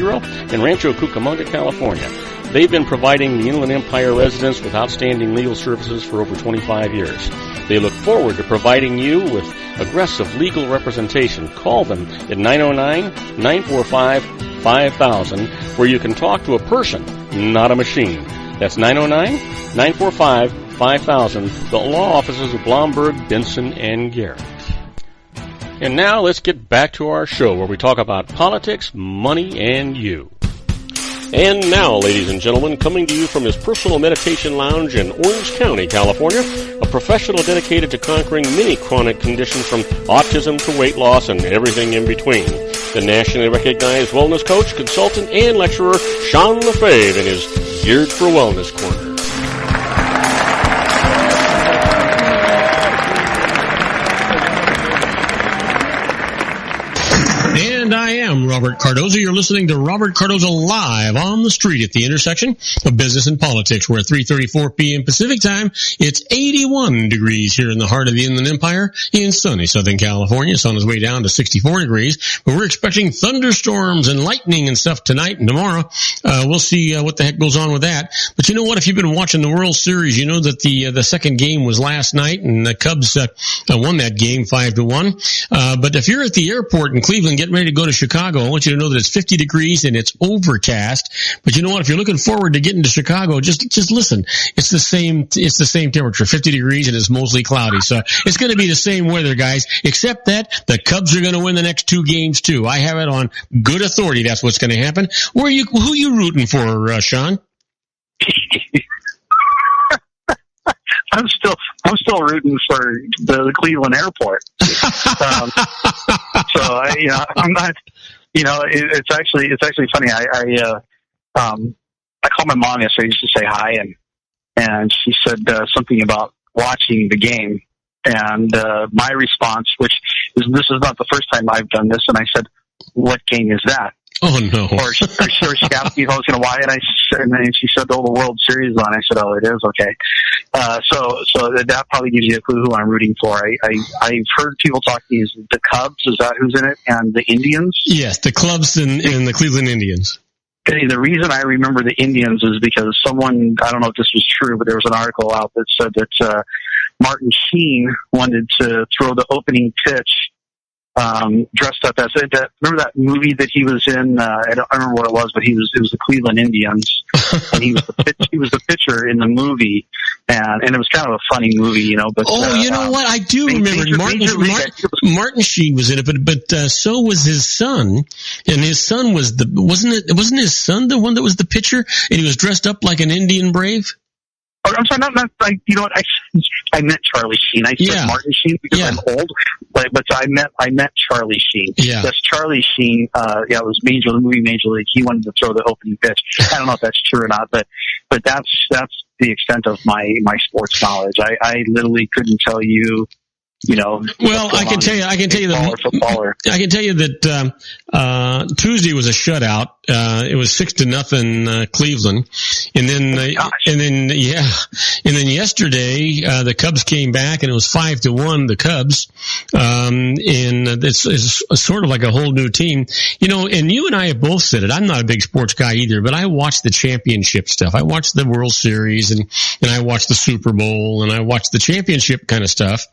in Rancho Cucamonga, California. They've been providing the Inland Empire residents with outstanding legal services for over 25 years. They look forward to providing you with aggressive legal representation. Call them at 909-945-5000, where you can talk to a person, not a machine. That's 909-945-5000, the law offices of Blomberg, Benson, and Garrett. And now let's get back to our show where we talk about politics, money, and you. And now, ladies and gentlemen, coming to you from his personal meditation lounge in Orange County, California, a professional dedicated to conquering many chronic conditions from autism to weight loss and everything in between. The nationally recognized wellness coach, consultant, and lecturer, Sean LaFave, in his Geared for Wellness Corner. And I am Robert Cardoza. You're listening to Robert Cardoza live on the street at the intersection of business and politics, where at 3:34 p.m. Pacific time, it's 81 degrees here in the heart of the Inland Empire in sunny Southern California. It's on its way down to 64 degrees, but we're expecting thunderstorms and lightning and stuff tonight and tomorrow. We'll see what the heck goes on with that. But you know what? If you've been watching the World Series, you know that the second game was last night, and the Cubs won that game 5-1. But if you're at the airport in Cleveland getting ready to go to Chicago, I want you to know that it's 50 degrees and it's overcast. But you know what? If you're looking forward to getting to Chicago, just listen. It's the same temperature, 50 degrees, and it's mostly cloudy. So it's going to be the same weather, guys, except that the Cubs are going to win the next 2 games too. I have it on good authority. That's what's going to happen. Who are you rooting for, Sean? I'm still rooting for the Cleveland airport. I'm not. It's actually funny. I called my mom yesterday just to say hi, and she said something about watching the game, and my response, which is, this is not the first time I've done this, and I said, "What game is that?" Oh no! Or she asked me if I was going to why, and then she said, "Oh, the World Series on." I said, "Oh, it is, okay." So that probably gives you a clue who I'm rooting for. I've heard people talking is the Cubs. Is that who's in it? And the Indians? Yes, the Cubs and the Cleveland Indians. Okay, the reason I remember the Indians is because someone, I don't know if this was true, but there was an article out that said that Martin Sheen wanted to throw the opening pitch dressed up as that. Remember that movie that he was in? I don't remember what it was, but it was the Cleveland Indians, and he was the pitcher in the movie, and it was kind of a funny movie, you know. But you know what? I do remember Martin Sheen was in it, but so was his son, and his son wasn't his son the one that was the pitcher, and he was dressed up like an Indian brave? I'm sorry, not you know what? I meant Charlie Sheen. I said Martin Sheen because I'm old, but I meant Charlie Sheen. Yeah. That's Charlie Sheen. It was the movie Major League. He wanted to throw the opening pitch. I don't know if that's true or not, but that's the extent of my sports knowledge. I literally couldn't tell you. You know, well, I can tell you that Tuesday was a shutout. It was 6-0 Cleveland, and then yesterday the Cubs came back and it was 5-1 the Cubs, and it's sort of like a whole new team, you know. And you and I have both said it. I'm not a big sports guy either, but I watch the championship stuff. I watch the World Series and I watch the Super Bowl and I watch the championship kind of stuff.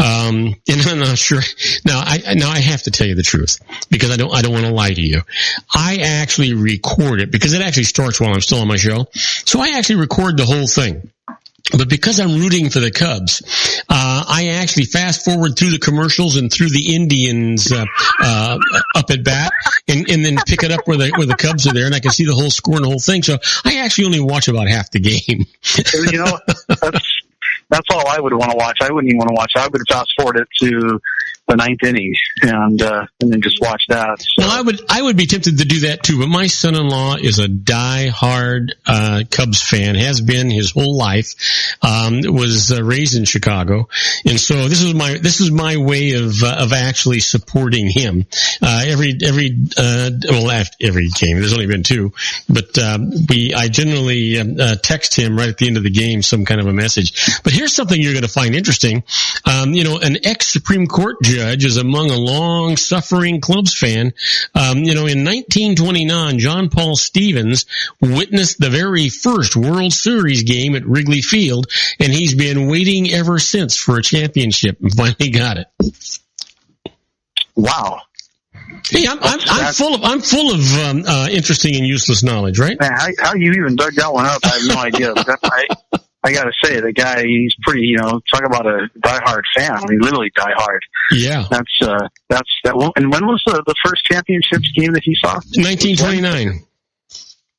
And I'm not sure. Now I have to tell you the truth because I don't want to lie to you. I actually record it because it actually starts while I'm still on my show. So I actually record the whole thing. But because I'm rooting for the Cubs, I actually fast forward through the commercials and through the Indians up at bat, and then pick it up where the Cubs are there, and I can see the whole score and the whole thing. So I actually only watch about half the game. You know, that's all I would want to watch. I wouldn't even want to watch. I would fast forward it to the 9th inning and then just watch that. So. Well, I would be tempted to do that too, but my son-in-law is a die-hard Cubs fan, has been his whole life. Was raised in Chicago, and so this is my way of actually supporting him. Every game. There's only been 2, but I generally text him right at the end of the game some kind of a message. But here's something you're going to find interesting. An ex-Supreme Court judge is among a long-suffering Cubs fan. In 1929, John Paul Stevens witnessed the very first World Series game at Wrigley Field, and he's been waiting ever since for a championship and finally got it. Wow. Hey, I'm full of interesting and useless knowledge, right? Man, how you even dug that one up? I have no idea. I got to say, the guy, he's pretty, talk about a diehard fan. I mean, literally diehard. Yeah. That's that one. And when was the first championships game that he saw? 1929.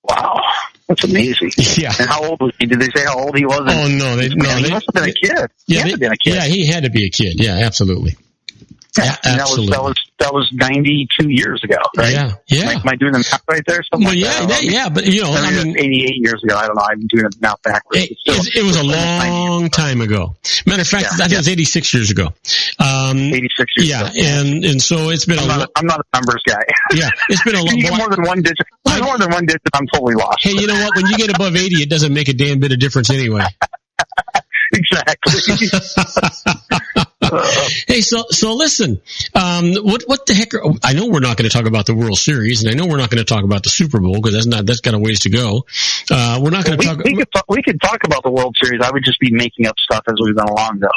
Wow. That's amazing. Yeah. And how old was he? Did they say how old he was? Oh, no. He must have been a kid. Yeah, he had to be a kid. Yeah, absolutely. Yeah, absolutely. That was 92 years ago, right? Yeah. Am I doing the math right there? But 88 years ago. I don't know. I'm doing the math backwards. It was a long time ago. Matter of fact, I think it was 86 years ago. 86 years ago. Yeah, and so it's been I'm not a numbers guy. Yeah, it's been a long time. More than one digit. More than one digit, I'm totally lost. Hey, you know what? When you get above 80, it doesn't make a damn bit of difference anyway. Exactly. Hey, so listen, what the heck I know we're not going to talk about the World Series, and I know we're not going to talk about the Super Bowl because that's got a ways to go. We're not going to talk. We could talk about the World Series. I would just be making up stuff as we've gone along, though.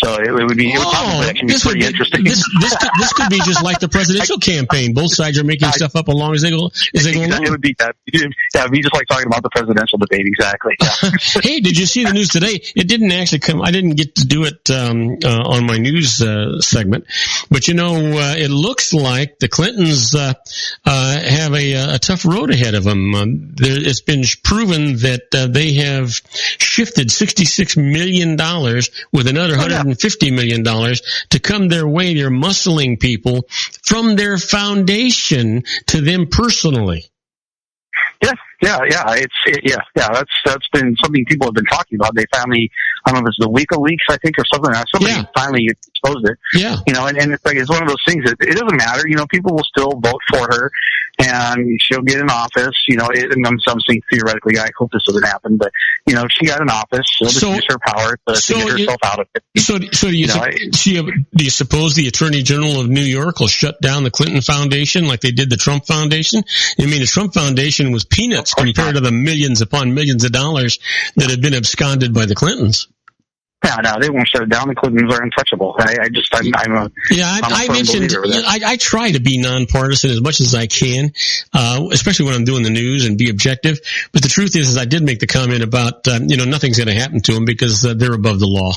So it would probably actually be pretty interesting. This could be just like the presidential campaign. Both sides are making stuff up along as they go along. It would be that. Yeah, it'd be just like talking about the presidential debate. Exactly. Yeah. Hey, did you see the news today? It didn't actually come. I didn't get to do it on my news segment, but it looks like the Clintons have a tough road ahead of them. It's been proven that they have shifted $66 million with another $150 million to come their way. They're muscling people from their foundation to them personally. Yeah. That's been something people have been talking about. They finally, I don't know if it's the week of weeks, I think, or something. Somebody finally exposed it. Yeah. And it's like, it's one of those things that it doesn't matter. People will still vote for her and she'll get in office, and I'm saying theoretically, I hope this doesn't happen, but, she got in office, she'll just use her power to get herself out of it. So do you suppose the Attorney General of New York will shut down the Clinton Foundation like they did the Trump Foundation? I mean, the Trump Foundation was peanuts compared to the millions upon millions of dollars that have been absconded by the Clintons. No, they won't shut it down. The Clintons are untouchable. I try to be nonpartisan as much as I can, especially when I'm doing the news and be objective. But the truth is I did make the comment about, nothing's going to happen to them because they're above the law.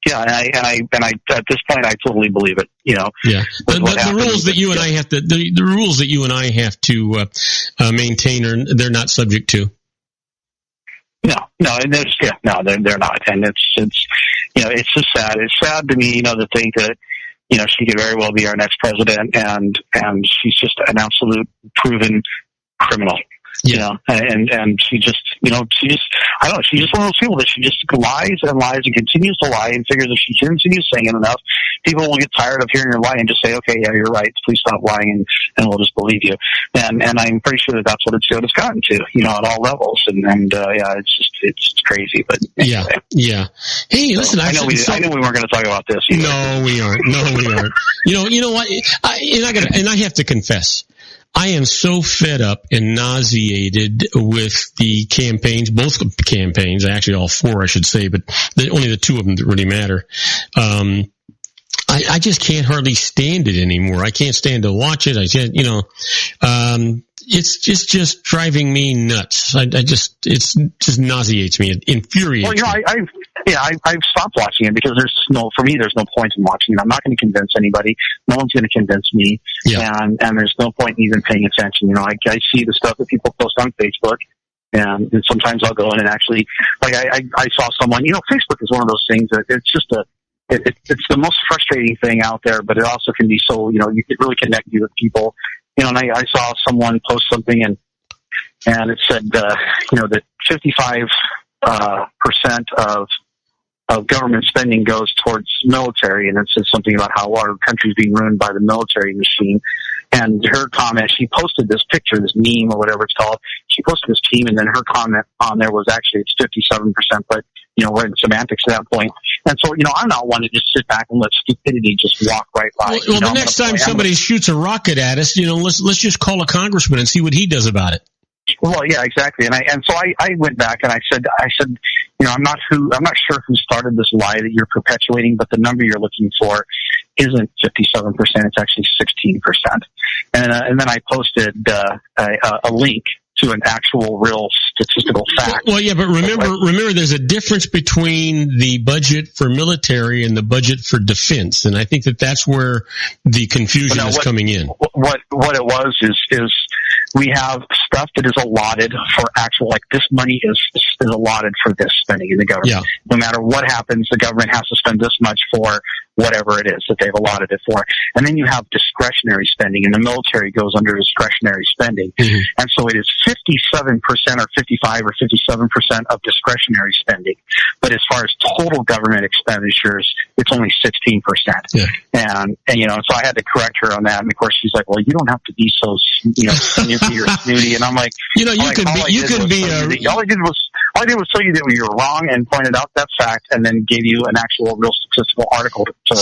Yeah, and I at this point I totally believe it. Yeah. The rules that you and I have to the rules that you and I have to maintain they're not subject to. No, they're not, and it's just sad. It's sad to me, to think that she could very well be our next president, and she's just an absolute proven criminal. And she just, I don't know, she's just one of those people that she just lies and lies and continues to lie and figures if she continues saying it enough, people will get tired of hearing her lie and just say, okay, yeah, you're right, please stop lying and we'll just believe you. And I'm pretty sure that's what it's gotten to, at all levels. And it's crazy, but anyway. Yeah. Hey, listen, I know we weren't going to talk about this either. No, we aren't. You know what? I have to confess, I am so fed up and nauseated with the campaigns, both campaigns, actually all four, I should say, but only the two of them that really matter. I just can't hardly stand it anymore. I can't stand to watch it. I can't, it's just driving me nuts. It just nauseates me. It infuriates me. I've stopped watching it because there's no point in watching it. I'm not going to convince anybody. No one's going to convince me. Yeah. And there's no point in even paying attention. I see the stuff that people post on Facebook, and sometimes I'll go in and actually, like I saw someone, Facebook is one of those things that it's just it's the most frustrating thing out there, but it also can be so, you can really connect you with people. And I saw someone post something and it said, that 55% of government spending goes towards military, and it says something about how our country's being ruined by the military machine. And her comment, she posted this picture, this meme or whatever it's called. She posted this meme, and then her comment on there was actually it's 57%, but we're in semantics at that point. And so, I'm not one to just sit back and let stupidity just walk right by. Well, the next time somebody shoots a rocket at us, let's just call a congressman and see what he does about it. Well, yeah, exactly. And so I went back and I said, I'm not sure who started this lie that you're perpetuating, but the number you're looking for isn't 57%. It's actually 16%. And then I posted a link to an actual real statistical fact. Well, yeah, but remember, there's a difference between the budget for military and the budget for defense, and I think that's where the confusion is coming in. What it was is we have stuff that is allotted for actual, like this money is allotted for this spending in the government. Yeah. No matter what happens, the government has to spend this much for whatever it is that they've allotted it for. And then you have discretionary spending, and the military goes under discretionary spending. Mm-hmm. And so it is 57% or 55 or 57% of discretionary spending. But as far as total government expenditures, it's only 16%. Yeah. And so I had to correct her on that. And of course she's like, well, you don't have to be so, snippy or snooty. And I'm like, all I did was tell you that you were wrong and pointed out that fact, and then gave you an actual real statistical article to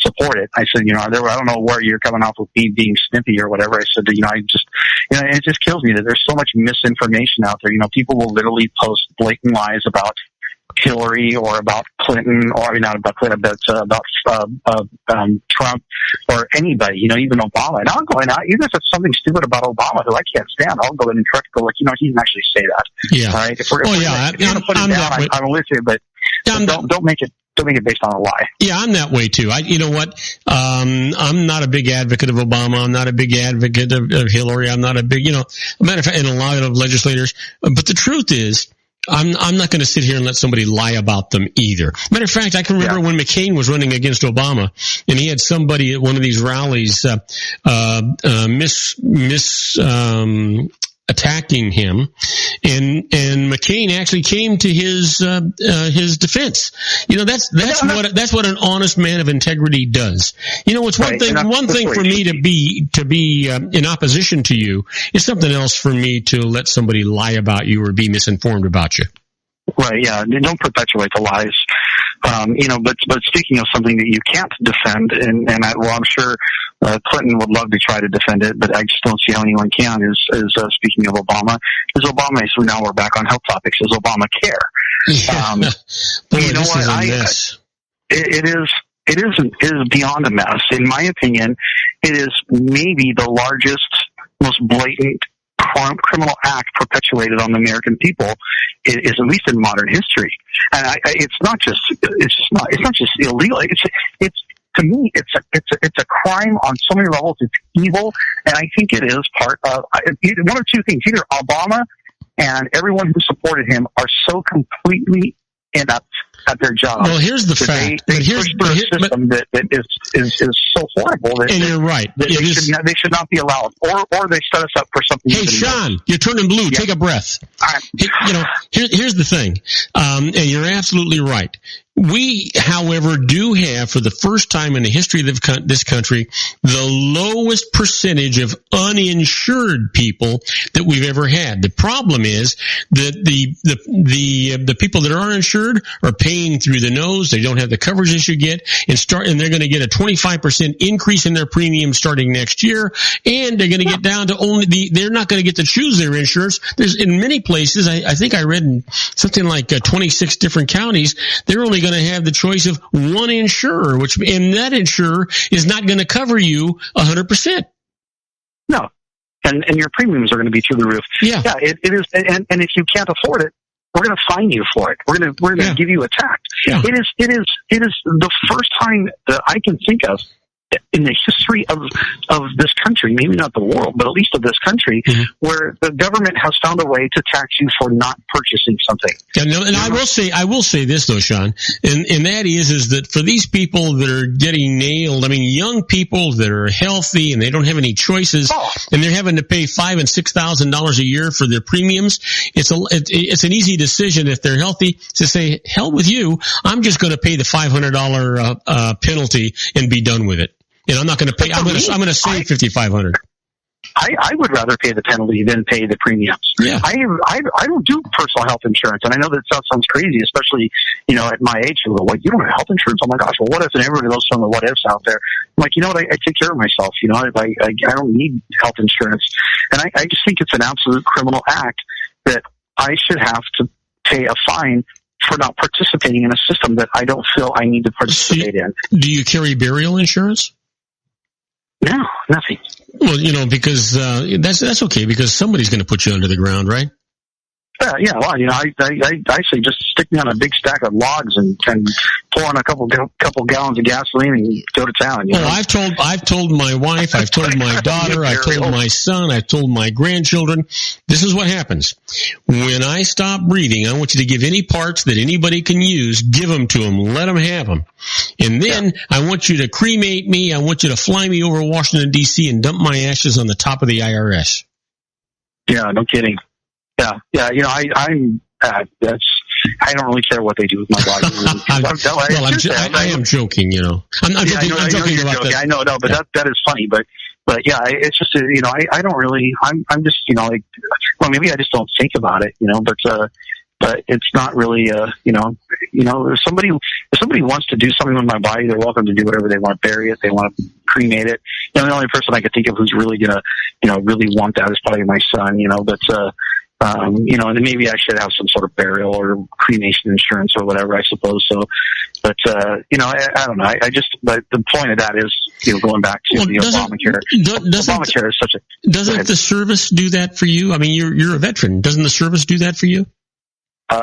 support it. I said, I don't know where you're coming off with me being snippy or whatever. I said, it just kills me that there's so much misinformation out there. People will literally post blatant lies about Hillary or about Clinton, or not about Clinton, but about Trump or anybody, even Obama. And I'll go in, even if it's something stupid about Obama, who I can't stand, I'll go in and correct, he didn't actually say that. Yeah. All right? If we're going to put it down, I'm with you, but don't make it based on a lie. Yeah, I'm that way too. You know what? I'm not a big advocate of Obama. I'm not a big advocate of Hillary. I'm not a big, a matter of fact, and a lot of legislators. But the truth is, I'm not going to sit here and let somebody lie about them either. Matter of fact, I can remember when McCain was running against Obama, and he had somebody at one of these rallies attacking him, and McCain actually came to his defense. That's what an honest man of integrity does. It's one thing for me to be in opposition to you. It's something else for me to let somebody lie about you or be misinformed about you. Right, yeah. Don't perpetuate the lies. But speaking of something that you can't defend, I'm sure Clinton would love to try to defend it, but I just don't see how anyone can, is speaking of Obama, so now we're back on health topics, is Obamacare. Boy, you know what? It is beyond a mess. In my opinion, it is maybe the largest, most blatant criminal act perpetuated on the American people, is at least in modern history. And it's not just illegal. It's to me, it's a crime on so many levels. It's evil, and I think it is part of one of two things. Either Obama and everyone who supported him are so completely inept at their job. Well, here's the fact. They push through a system that is so horrible that, and you're right. That they should not be allowed, or they set us up for something. Hey, Sean, you're turning blue. Yeah. Take a breath. Here's the thing, and you're absolutely right. We, however, do have, for the first time in the history of this country, the lowest percentage of uninsured people that we've ever had. The problem is that the people that are insured are paying through the nose. They don't have the coverage they should get, and they're going to get a 25% increase in their premium starting next year, and they're going to get down to they're not going to get to choose their insurance. There's, in many places, I think I read in something like 26 different counties, they're only going to have the choice of one insurer, and that insurer is not going to cover you 100%. No, and your premiums are going to be through the roof. Yeah, it is, and if you can't afford it, we're going to fine you for it. We're going to give you a tax. Yeah. It is the first time that I can think of in the history of this country, maybe not the world, but at least of this country, where the government has found a way to tax you for not purchasing something. And I will say this though, Sean, and that is that for these people that are getting nailed, I mean, young people that are healthy and they don't have any choices, and they're having to pay $5,000 and $6,000 a year for their premiums, it's an easy decision if they're healthy to say, hell with you, I'm just going to pay the $500 penalty and be done with it. And I'm not going to pay. I'm going to save $5,500. I would rather pay the penalty than pay the premiums. Yeah. I don't do personal health insurance, and I know that sounds crazy, especially at my age. You don't have health insurance? Oh my gosh! Well, what if? And everybody loves some of the what ifs out there. I'm like, I take care of myself. I don't need health insurance, and I just think it's an absolute criminal act that I should have to pay a fine for not participating in a system that I don't feel I need to participate in. Do you carry burial insurance? No, nothing. Well, because that's okay, because somebody's going to put you under the ground, right? Yeah. Well, I say just stick me on a big stack of logs and pour on a couple gallons of gasoline and go to town. I've told my wife, I've told my daughter, I've told my son, I've told my grandchildren. This is what happens when I stop breathing. I want you to give any parts that anybody can use, give them to them, let them have them, and then I want you to cremate me. I want you to fly me over Washington D.C. and dump my ashes on the top of the IRS. Yeah, no kidding. Yeah. I don't really care what they do with my body. I am joking. I'm joking about that. I know, but that is funny. But yeah, it's just I don't really. I'm just maybe I just don't think about it. But it's not really if somebody wants to do something with my body, they're welcome to do whatever they want. Bury it, they want to cremate it. The only person I could think of who's really gonna really want that is probably my son. But And then maybe I should have some sort of burial or cremation insurance or whatever, I suppose. So, but, I don't know. But the point of that is, going back to the Obamacare. Obamacare is such a... Doesn't the service do that for you? I mean, you're a veteran. Doesn't the service do that for you?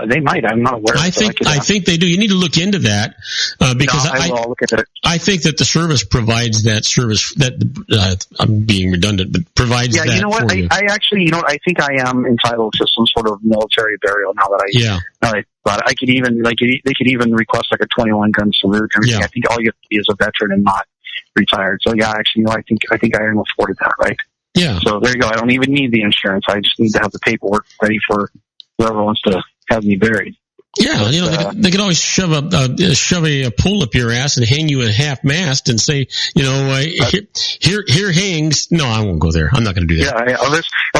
They might. I'm not aware. I think they do. You need to look into that because I will look into it. I think that the service provides that service. That I'm being redundant, but provides that. Yeah, you know what? I actually, I think I am entitled to some sort of military burial now that I could even they could even request like a 21 gun salute. And everything. Yeah. I think all you have to be is a veteran and not retired. So yeah, actually, I think I am afforded that, right? Yeah. So there you go. I don't even need the insurance. I just need to have the paperwork ready for whoever wants to have me buried. Yeah, they could always shove a pole up your ass and hang you at half mast and say, here hangs. No, I won't go there. I'm not going to do that. Yeah, I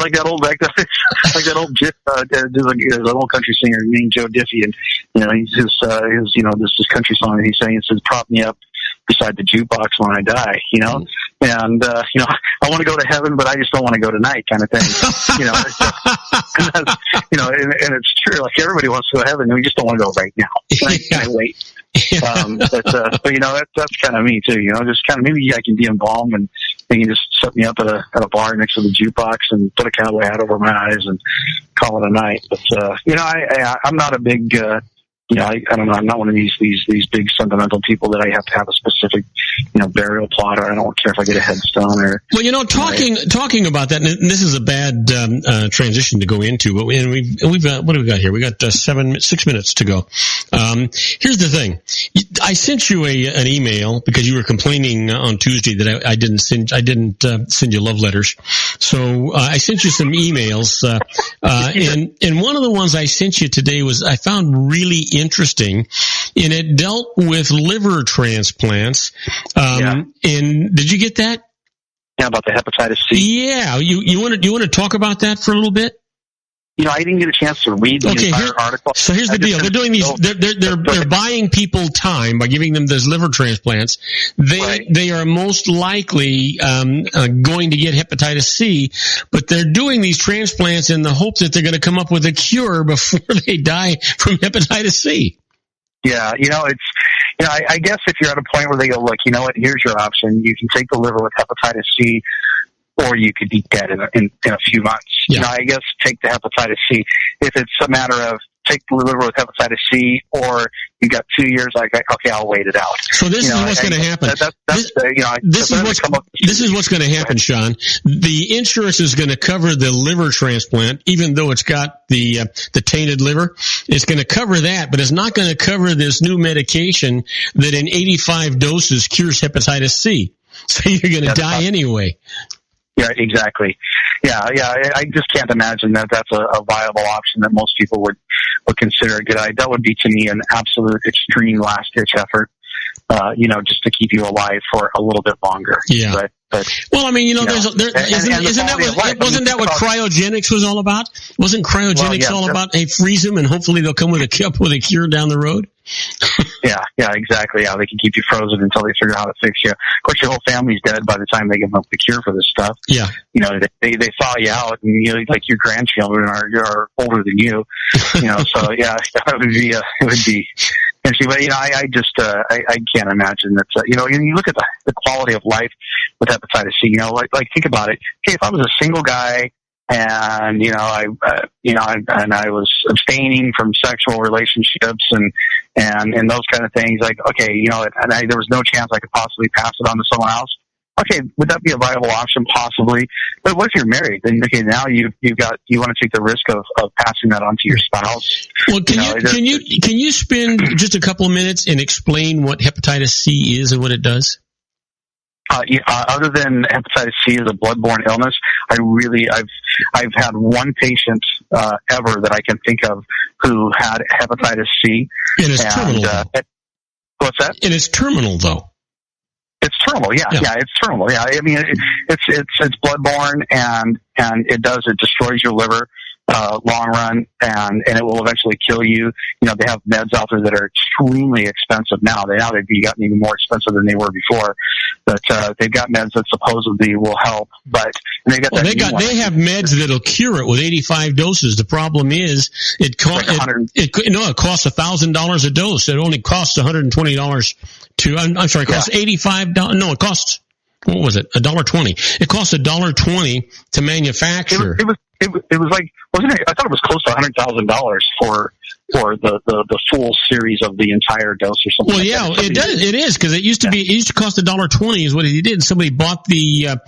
like that old there's an old country singer named Joe Diffie, and this is country song that he's saying. It says, "Prop me up beside the jukebox when I die," and I want to go to heaven, but I just don't want to go tonight, kind of thing. And it's true. Like everybody wants to go to heaven, and we just don't want to go right now. Can I wait? But that's kind of me too. Just kind of maybe I can be embalmed and they can just set me up at a bar next to the jukebox and put a cowboy hat over my eyes and call it a night. But I'm not a big. I don't know. I'm not one of these big sentimental people that I have to have a specific, burial plot, or I don't care if I get a headstone or. Well, talking about that, and this is a bad transition to go into, but we've got, what do we got here? We got 6 minutes to go. Here's the thing. I sent you an email because you were complaining on Tuesday that I didn't send you love letters. So I sent you some emails, and one of the ones I sent you today I found really interesting, and it dealt with liver transplants. And did you get that? Yeah, about the hepatitis C. Yeah, you want to talk about that for a little bit? I didn't get a chance to read the entire article. So here's the deal: they're doing these. They're buying people time by giving them those liver transplants. They are most likely going to get hepatitis C, but they're doing these transplants in the hope that they're going to come up with a cure before they die from hepatitis C. Yeah, I guess if you're at a point where they go, look, here's your option. You can take the liver with hepatitis C, or you could be dead in a few months. Yeah. I guess take the hepatitis C. If it's a matter of take the liver with hepatitis C, or you got 2 years, okay, I'll wait it out. So this is what's going to happen. This is what's going to happen, Sean. The insurance is going to cover the liver transplant, even though it's got the tainted liver. It's going to cover that, but it's not going to cover this new medication that in 85 doses cures hepatitis C. So you're going to die anyway. Yeah, exactly. Yeah. I just can't imagine that that's a viable option that most people would consider a good idea. That would be, to me, an absolute extreme last-ditch effort, just to keep you alive for a little bit longer. Yeah. But well, I mean, wasn't that what cryogenics was all about? Wasn't cryogenics all about, hey, freeze them and hopefully they'll come with a cure down the road? Yeah, exactly. Yeah, they can keep you frozen until they figure out how to fix you. Of course, your whole family's dead by the time they give up the cure for this stuff. Yeah. They thaw you out, and like your grandchildren are older than you. So yeah, it would be interesting. But I can't imagine that. You look at the quality of life with hepatitis C. Like think about it. Okay, if I was a single guy. And I was abstaining from sexual relationships and those kind of things. Like, okay, there was no chance I could possibly pass it on to someone else. Okay, would that be a viable option? Possibly. But what if you're married? Then okay, now you want to take the risk of passing that on to your spouse. Well, can you spend just a couple of minutes and explain what hepatitis C is and what it does? Other than hepatitis C is a bloodborne illness, I've had one patient ever that I can think of who had hepatitis C. And it's terminal. What's that? And it's terminal, though. It's terminal, yeah, it's terminal, yeah. I mean, it's bloodborne, and it destroys your liver. long run, and it will eventually kill you. You know, they have meds out there that are extremely expensive now. They've gotten even more expensive than they were before. But they've got meds that supposedly will help. But they have meds that'll cure it with 85 doses. The problem is it costs $1,000 a dose. It only costs $120 to. I'm sorry, it costs $85. No, it costs. What was it? $1.20. It costs $1.20 to manufacture. It was like, wasn't it? I thought it was close to $100,000 for the full series of the entire dose or something. Well, yeah, it does. It is, because it used to cost $1.20 is what he did. Somebody bought the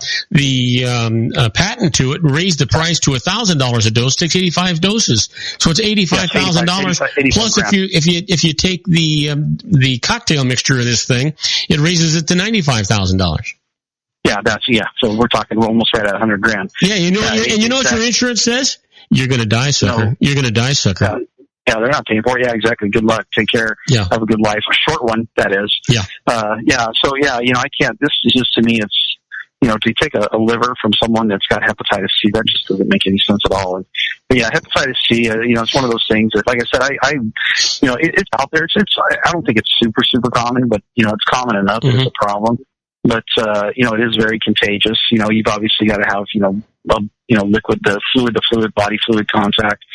patent to it and raised the price to $1,000 a dose. Takes 85 doses, so it's $85,000. Plus, if you take the cocktail mixture of this thing, it raises it to $95,000. So we're almost right at $100,000. Yeah, you know what your insurance says? You're going to die, sucker. No. You're going to die, sucker. Yeah, they're not paying for it. Yeah, exactly. Good luck. Take care. Yeah. Have a good life. A short one, that is. Yeah. So, I can't. This is just, to me, it's, to take a liver from someone that's got hepatitis C, that just doesn't make any sense at all. But yeah, hepatitis C, it's one of those things that, like I said, it's out there. I don't think it's super, super common, but, it's common enough that it's a problem. But, it is very contagious. You've obviously got to have, liquid to fluid, body fluid contact,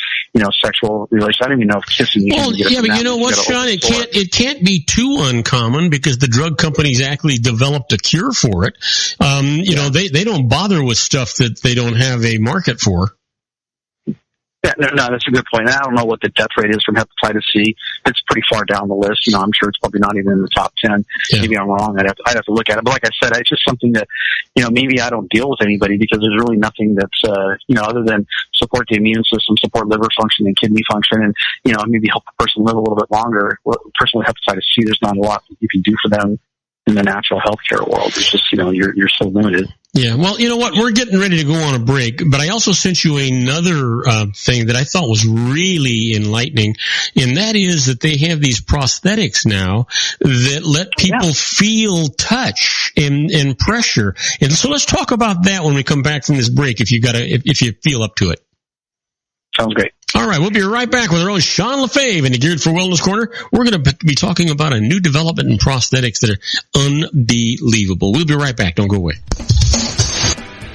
sexual relations. I don't even know if kissing you can get it. Yeah, but you know what, Sean? It can't be too uncommon, because the drug companies actually developed a cure for it. They don't bother with stuff that they don't have a market for. Yeah, no, that's a good point. I don't know what the death rate is from hepatitis C. It's pretty far down the list. I'm sure it's probably not even in the top 10. Yeah. Maybe I'm wrong. I'd have to look at it. But like I said, it's just something that, maybe I don't deal with anybody, because there's really nothing that's, other than support the immune system, support liver function and kidney function, and, maybe help the person live a little bit longer. Well, a person with hepatitis C, there's not a lot that you can do for them in the natural healthcare world. It's just, you're so limited. Yeah, well, you know what? We're getting ready to go on a break, but I also sent you another thing that I thought was really enlightening, and that is that they have these prosthetics now that let people feel touch and pressure. And so let's talk about that when we come back from this break, if you feel up to it. Sounds great. All right, we'll be right back with our own Sean LaFave in the Geared for Wellness Corner. We're going to be talking about a new development in prosthetics that are unbelievable. We'll be right back. Don't go away.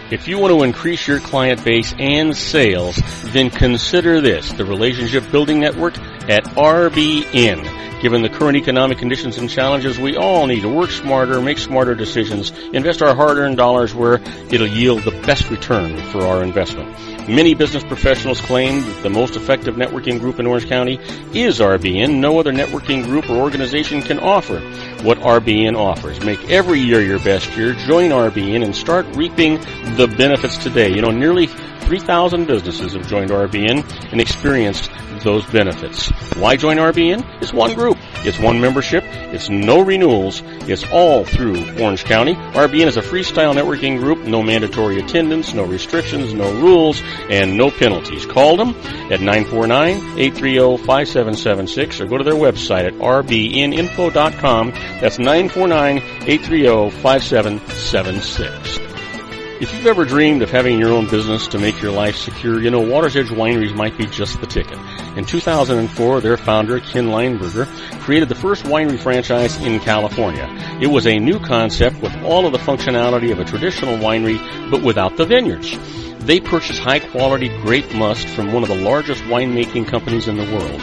If you want to increase your client base and sales, then consider this, the Relationship Building Network at RBN. Given the current economic conditions and challenges, we all need to work smarter, make smarter decisions, invest our hard-earned dollars where it'll yield the best return for our investment. Many business professionals claim that the most effective networking group in Orange County is RBN. No other networking group or organization can offer what RBN offers. Make every year your best year. Join RBN and start reaping the benefits today. Nearly 3,000 businesses have joined RBN and experienced those benefits. Why join RBN? It's one group. It's one membership. It's no renewals. It's all through Orange County. RBN is a freestyle networking group. No mandatory attendance, no restrictions, no rules, and no penalties. Call them at 949-830-5776 or go to their website at rbninfo.com. That's 949-830-5776. If you've ever dreamed of having your own business to make your life secure, Water's Edge Wineries might be just the ticket. In 2004, their founder, Ken Lineberger, created the first winery franchise in California. It was a new concept with all of the functionality of a traditional winery, but without the vineyards. They purchased high-quality grape must from one of the largest winemaking companies in the world.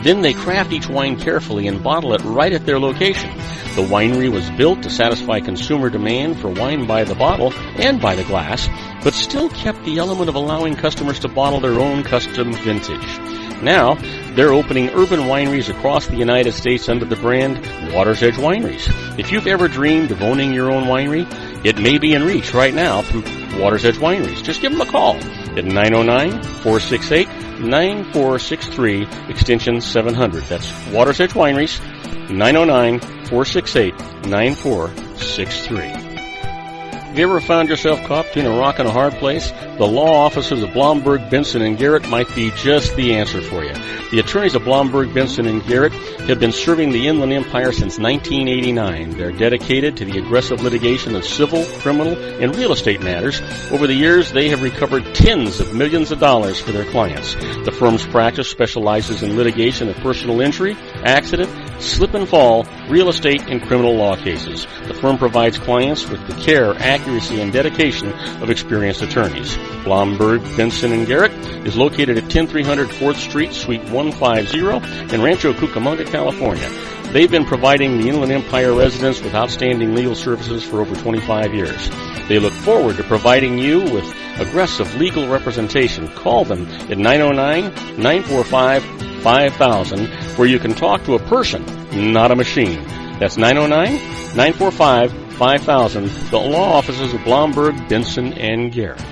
Then they craft each wine carefully and bottle it right at their location. The winery was built to satisfy consumer demand for wine by the bottle and by the glass, but still kept the element of allowing customers to bottle their own custom vintage. Now, they're opening urban wineries across the United States under the brand Water's Edge Wineries. If you've ever dreamed of owning your own winery, it may be in reach right now through Water's Edge Wineries. Just give them a call at 909-468-9463, extension 700. That's Water's Edge Wineries, 909-468-9463. Have you ever found yourself caught between a rock and a hard place? The law offices of Blomberg, Benson, and Garrett might be just the answer for you. The attorneys of Blomberg, Benson, and Garrett have been serving the Inland Empire since 1989. They're dedicated to the aggressive litigation of civil, criminal, and real estate matters. Over the years, they have recovered tens of millions of dollars for their clients. The firm's practice specializes in litigation of personal injury, accident, slip and fall, real estate, and criminal law cases. The firm provides clients with the care, accuracy, and dedication of experienced attorneys. Blomberg, Benson, and Garrett is located at 10300 4th Street, Suite 150 in Rancho Cucamonga, California. They've been providing the Inland Empire residents with outstanding legal services for over 25 years. They look forward to providing you with aggressive legal representation. Call them at 909-945-5000, where you can talk to a person, not a machine. That's 909-945-5000, the law offices of Blomberg, Benson, and Garrett.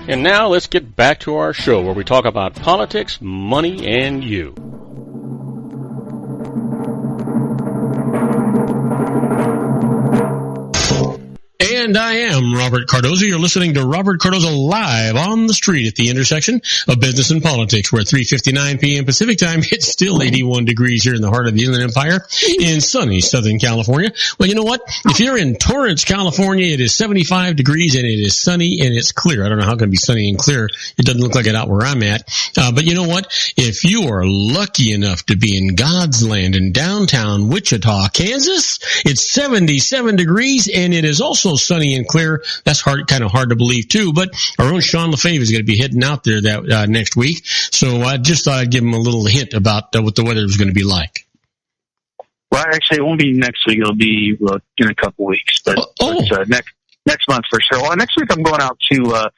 And now let's get back to our show where we talk about politics, money, and you. And I am Robert Cardoza. You're listening to Robert Cardoza live on the street at the intersection of business and politics, where at 3:59 p.m. Pacific time, it's still 81 degrees here in the heart of the Inland Empire in sunny Southern California. Well, you know what? If you're in Torrance, California, it is 75 degrees and it is sunny and it's clear. I don't know how it can be sunny and clear. It doesn't look like it out where I'm at. But you know what? If you are lucky enough to be in God's land in downtown Wichita, Kansas, it's 77 degrees and it is also sunny and clear. That's kind of hard to believe too, but our own Sean LaFave is going to be heading out there that next week. So I just thought I'd give him a little hint about what the weather is going to be like. Well, actually, it won't be next week. It'll be in a couple weeks, but next month for sure. Well, next week I'm going out to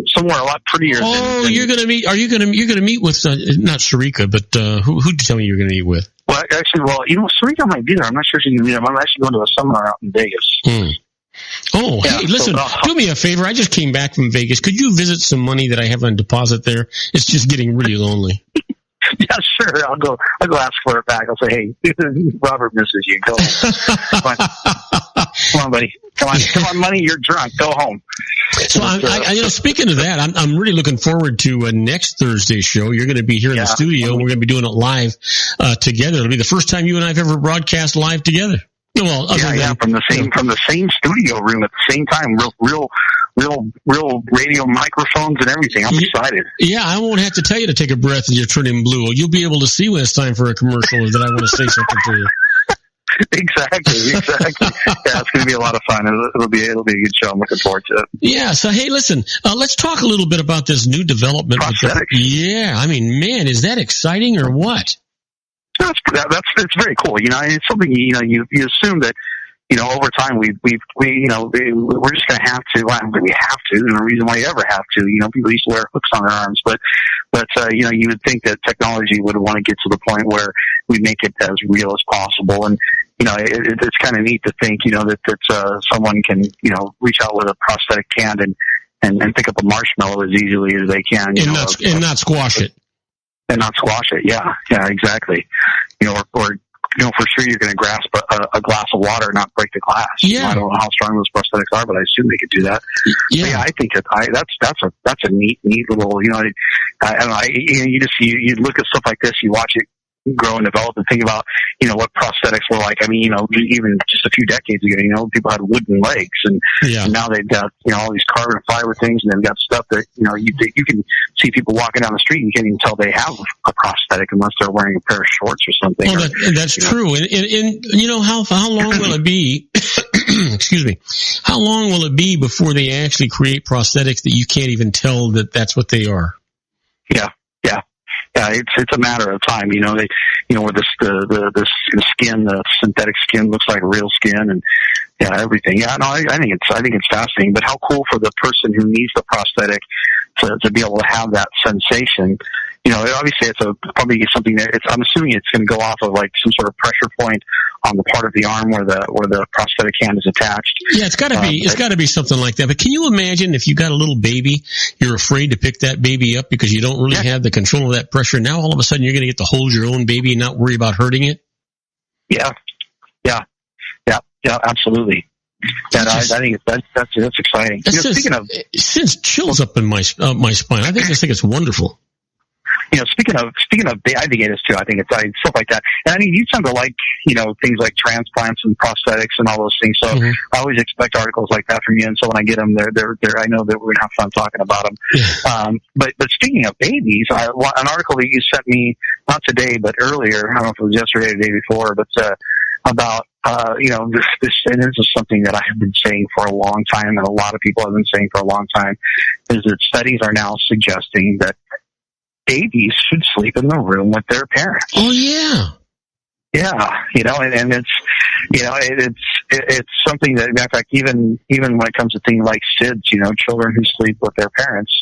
somewhere a lot prettier. Oh, you're going to meet? You're going to meet with not Sarika, but who did you tell me you're going to meet with? Well, actually, Sarika might be there. I'm not sure she's going to be there. I'm actually going to a seminar out in Vegas. Oh, yeah, hey, listen, do me a favor. I just came back from Vegas. Could you visit some money that I have on deposit there? It's just getting really lonely. Yeah, sure. I'll go ask for it back. I'll say, hey, Robert misses you. Go home. Come on, buddy. Come on, money. You're drunk. Go home. So, speaking of that, I'm really looking forward to next Thursday's show. You're going to be here in the studio. We're going to be doing it live together. It'll be the first time you and I have ever broadcast live together. Well, from the same studio room at the same time. Real radio microphones and everything. I'm excited. Yeah, I won't have to tell you to take a breath and you're turning blue. You'll be able to see when it's time for a commercial or that I want to say something to you. Exactly. Yeah, it's going to be a lot of fun. It'll be a good show. I'm looking forward to it. Yeah. So hey, listen, let's talk a little bit about this new development. Prosthetics. Yeah. I mean, man, is that exciting or what? It's very cool. It's something you assume that over time we're just going to have to. Well, we have to. There's no reason why you ever have to. People used to wear hooks on their arms, but you would think that technology would want to get to the point where we make it as real as possible. And it's kind of neat to think that someone can reach out with a prosthetic hand and pick up a marshmallow as easily as they can, and not squash it. And not squash it, yeah, exactly. Or for sure you're going to grasp a glass of water and not break the glass. Yeah. I don't know how strong those prosthetics are, but I assume they could do that. Yeah, I think that's a neat little. I don't know. You look at stuff like this, you watch it grow and develop, and think about what prosthetics were like. I mean, even just a few decades ago, people had wooden legs, and now they've got all these carbon fiber things, and they've got stuff that you can see people walking down the street and you can't even tell they have a prosthetic unless they're wearing a pair of shorts or something. Well, that's true. And how long will it be? Excuse me. How long will it be before they actually create prosthetics that you can't even tell that that's what they are? Yeah, it's a matter of time. Where the skin, the synthetic skin looks like real skin, and everything. Yeah, no, I think it's fascinating. But how cool for the person who needs the prosthetic to be able to have that sensation. Obviously it's probably something that I'm assuming it's going to go off of like some sort of pressure point on the part of the arm where the prosthetic hand is attached. Yeah, it's got to be something like that. But can you imagine if you got a little baby, you're afraid to pick that baby up because you don't really have the control of that pressure. Now all of a sudden you're going to get to hold your own baby and not worry about hurting it. Yeah, absolutely. And I think that's exciting. Speaking of, it sends chills up in my spine. I think it's wonderful. Speaking of, I think it is too. I think it's stuff like that. And I mean, you tend to like, things like transplants and prosthetics and all those things. So I always expect articles like that from you. And so when I get them, they're I know that we're gonna have fun talking about them. But speaking of babies, an article that you sent me not today but earlier. I don't know if it was yesterday or the day before, but about this, and this is something that I have been saying for a long time, and a lot of people have been saying for a long time, is that studies are now suggesting that babies should sleep in the room with their parents. Oh yeah. Yeah, and it's something that, in fact, even when it comes to things like SIDS, children who sleep with their parents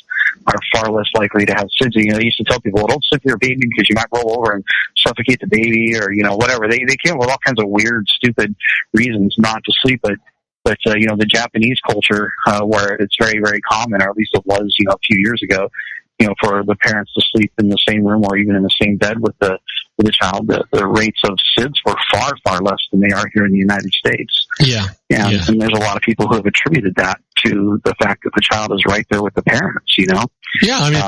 are far less likely to have SIDS. They used to tell people, don't sleep with your baby because you might roll over and suffocate the baby, or whatever. They came up with all kinds of weird, stupid reasons not to sleep. But the Japanese culture, where it's very, very common, or at least it was, a few years ago, for the parents to sleep in the same room or even in the same bed with the child, the rates of SIDS were far, far less than they are here in the United States. Yeah. And there's a lot of people who have attributed that to the fact that the child is right there with the parents, Yeah, I mean,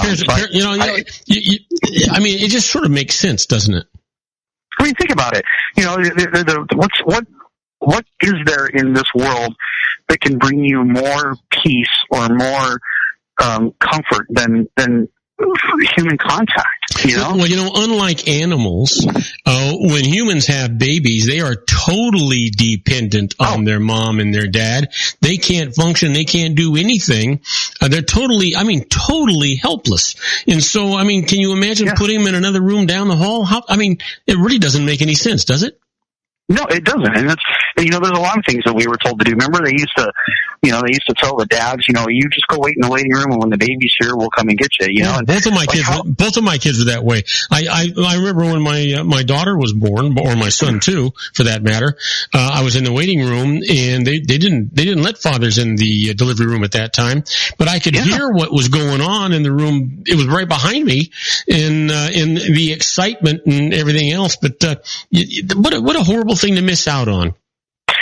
I mean, it just sort of makes sense, doesn't it? I mean, think about it. What is there in this world that can bring you more peace or more comfort than human contact, Well, unlike animals, when humans have babies, they are totally dependent on their mom and their dad. They can't function. They can't do anything. They're totally helpless. And so, can you imagine putting them in another room down the hall? It really doesn't make any sense, does it? No, it doesn't. And there's a lot of things that we were told to do. Remember, they used to tell the dads, you just go wait in the waiting room, and when the baby's here, we'll come and get you. Yeah, and both of my kids were that way. I remember when my daughter was born, or my son too, for that matter. I was in the waiting room, and they didn't let fathers in the delivery room at that time. But I could hear what was going on in the room. It was right behind me, in the excitement and everything else. But what a horrible thing to miss out on.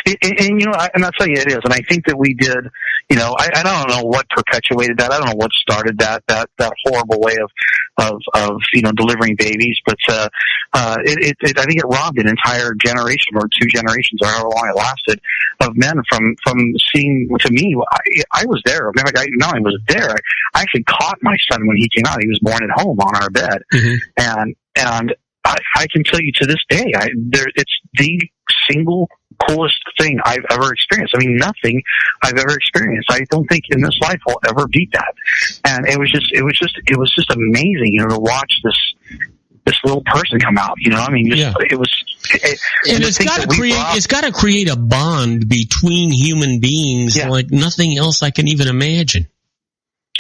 And I'll tell you, it is. And I think that we did, I don't know what perpetuated that. I don't know what started that horrible way of delivering babies. But, I think it robbed an entire generation or two generations, or however long it lasted, of men from seeing, to me, I was there. In fact, I was there. I actually caught my son when he came out. He was born at home on our bed. Mm-hmm. And I can tell you to this day, it's the single coolest thing I've ever experienced. Nothing I've ever experienced, I don't think in this life will ever beat that. And it was just amazing, to watch this little person come out. It was. And it's got to create a bond between human beings like nothing else I can even imagine.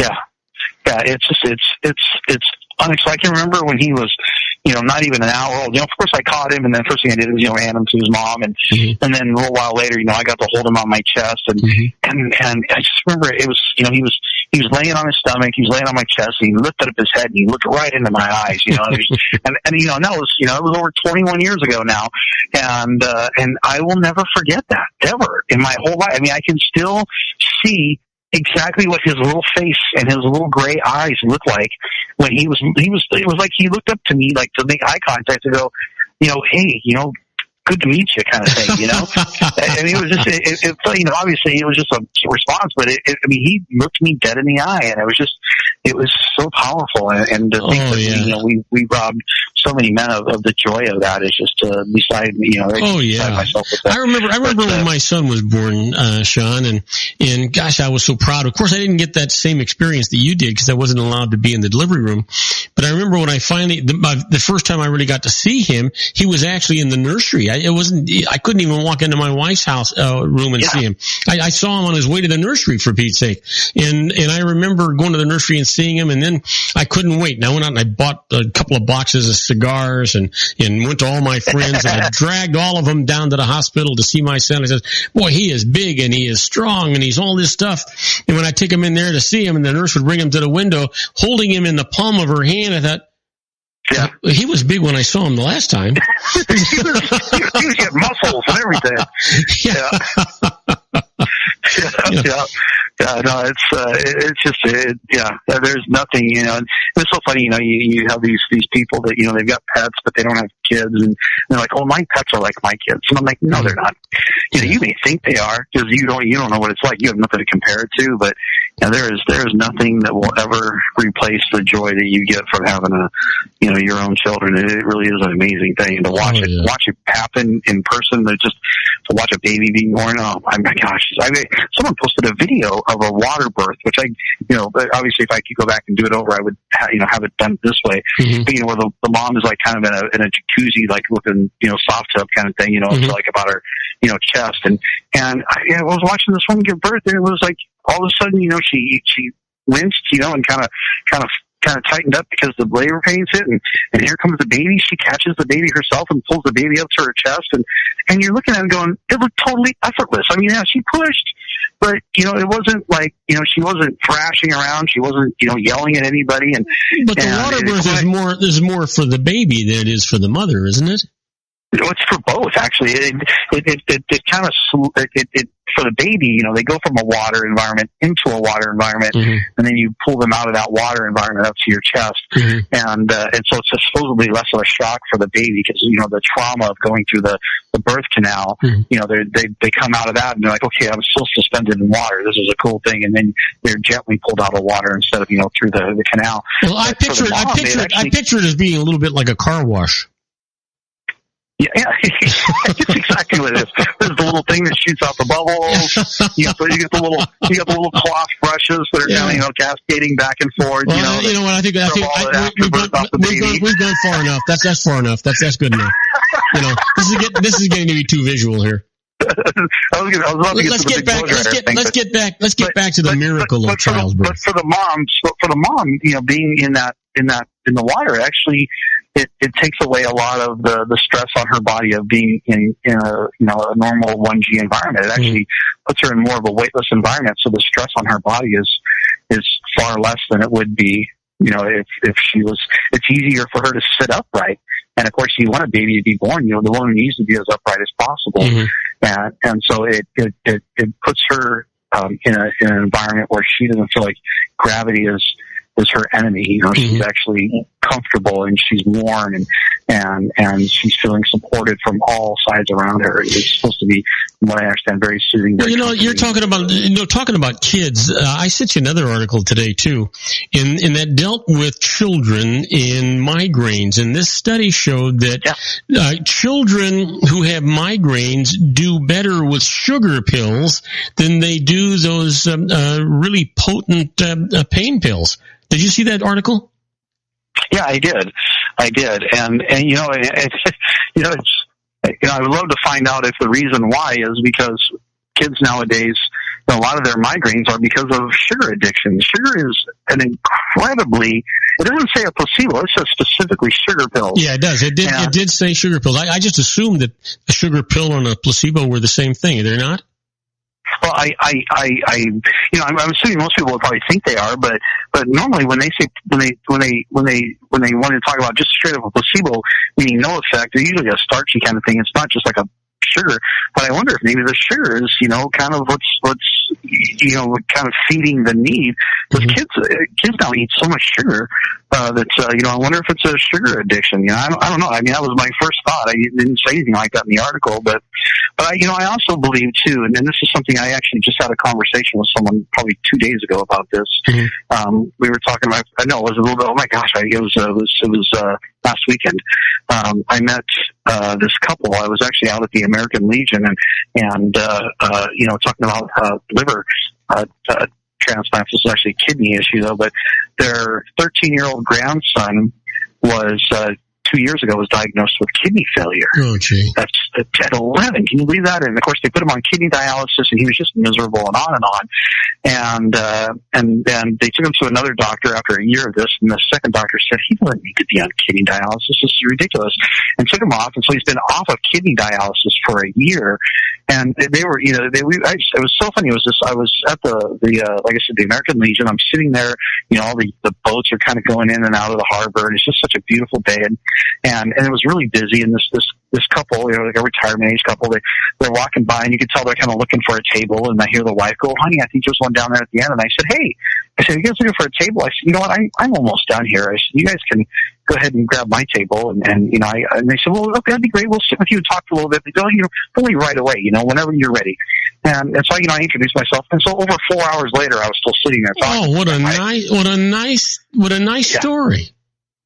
Yeah, it's unexpected. I can remember when he was, not even an hour old. Of course, I caught him, and then first thing I did was, hand him to his mom, and and then a little while later, I got to hold him on my chest, and I just remember it was, he was laying on his stomach, he was laying on my chest, and he lifted up his head, and he looked right into my eyes, and that was, it was over 21 years ago now, and I will never forget that ever in my whole life. I can still see exactly what his little face and his little gray eyes looked like when it was like he looked up to me, like, to make eye contact, to go, hey, good to meet you, kind of thing, And it was just, obviously it was just a response, but he looked me dead in the eye, and it was so powerful. And to think that, we robbed so many men of the joy of that is just beside me, beside myself with that. I remember when my son was born, Sean, and gosh, I was so proud. Of course, I didn't get that same experience that you did because I wasn't allowed to be in the delivery room. But I remember when I finally, the first time I really got to see him, he was actually in the nursery. I couldn't even walk into my wife's house room and see him. I saw him on his way to the nursery, for Pete's sake. And I remember going to the nursery and seeing him, and then I couldn't wait. And I went out and I bought a couple of boxes of cigars and went to all my friends, and I dragged all of them down to the hospital to see my son. I said, boy, he is big and he is strong and he's all this stuff. And when I take him in there to see him, and the nurse would bring him to the window, holding him in the palm of her hand, I thought, yeah, he was big when I saw him the last time. he was getting muscles and everything. Yeah. No, there's nothing, and it's so funny, you have these people that, they've got pets, but they don't have kids, and they're like, oh, my pets are like my kids. And I'm like, no, they're not. You may think they are, because you don't know what it's like. You have nothing to compare it to, but there is nothing that will ever replace the joy that you get from having your own children. It really is an amazing thing, and to watch it happen in person. To watch a baby being born. Oh my gosh! Someone posted a video of a water birth, which obviously if I could go back and do it over, I would have it done this way. Mm-hmm. But, where the mom is like kind of in a jacuzzi, like looking, soft tub kind of thing, Mm-hmm. like about her, chest. And I was watching this woman give birth, and it was like all of a sudden, she winced, and kind of tightened up because the labor pains hit, and here comes the baby. She catches the baby herself and pulls the baby up to her chest, and you're looking at it going, it looked totally effortless. I mean, yeah, she pushed, but it wasn't like, she wasn't thrashing around, she wasn't, yelling at anybody. But the water birth is more for the baby than it is for the mother, isn't it? It's for both, actually. It kind of for the baby, they go from a water environment into a water environment, mm-hmm. and then you pull them out of that water environment up to your chest, mm-hmm. and so it's supposedly less of a shock for the baby because the trauma of going through the birth canal. Mm-hmm. They come out of that and they're like, okay, I'm still suspended in water. This is a cool thing, and then they're gently pulled out of water instead of through the canal. Well, I picture it as being a little bit like a car wash. Yeah, that's exactly what it is. There's the little thing that shoots out the bubbles. You get the little cloth brushes that are kind of cascading back and forth. Well, what I think we've gone far enough. That's far enough. That's good enough. This is getting to be too visual here. Let's get back to the miracle of child's birth. But for the mom, being in the water, actually, it takes away a lot of the stress on her body of being in a normal 1G environment. It actually puts her in more of a weightless environment, so the stress on her body is far less than it would be, if she was. It's easier for her to sit upright. And of course, you want a baby to be born. The woman needs to be as upright as possible, and so it puts her in an environment where she doesn't feel like gravity is her enemy. She's actually comfortable, and she's warm, and she's feeling supported from all sides around her. It's supposed to be, from what I understand, very soothing. Well, you're talking about kids. I sent you another article today too, in that dealt with children in migraines, and this study showed that children who have migraines do better with sugar pills than they do those really potent pain pills. Did you see that article? Yeah, I did, and I would love to find out if the reason why is because kids nowadays, a lot of their migraines are because of sugar addiction. Sugar is an incredibly, it doesn't say a placebo, it says specifically sugar pills. Yeah, it does. It did say sugar pills. I just assumed that a sugar pill and a placebo were the same thing. They're not? Well, I'm assuming most people would probably think they are, but normally when they want to talk about just straight up a placebo, meaning no effect, they're usually a starchy kind of thing. It's not just like a sugar, but I wonder if maybe the sugar is, kind of what's kind of feeding the need. Because kids now eat so much sugar that I wonder if it's a sugar addiction. I don't know. I mean, that was my first thought. I didn't say anything like that in the article, but I also believe too, and this is something I actually just had a conversation with someone probably 2 days ago about this. Mm-hmm. We were talking about. I know it was a little bit. Oh my gosh! It was last weekend. I met this couple. I was actually out at the American Legion and talking about liver transplants. This is actually a kidney issue though, but their 13-year-old grandson was 2 years ago was diagnosed with kidney failure. Oh, gee. That's at 11. Can you believe that? And of course, they put him on kidney dialysis, and he was just miserable and on and on. And then they took him to another doctor after a year of this, and the second doctor said he doesn't need to be on kidney dialysis. This is ridiculous, and took him off. And so he's been off of kidney dialysis for a year. And they were, it was so funny. It was I was at the like I said, the American Legion. I'm sitting there, all the boats are kind of going in and out of the harbor, and it's just such a beautiful day. And it was really busy. And this this couple, like a retirement age couple, they're walking by, and you could tell they're kind of looking for a table, and I hear the wife go, "Honey, I think there's one down there at the end." And I said, "Hey," I said, "You guys looking for a table?" I said, "You know what, I'm almost done here." I said, "You guys can go ahead and grab my table." And and they said, "Well, okay, that'd be great. We'll sit with you and talk for a little bit." They go, "Don't leave right away, whenever you're ready." And so, I introduced myself. And so over 4 hours later, I was still sitting there talking. Oh, what a nice story.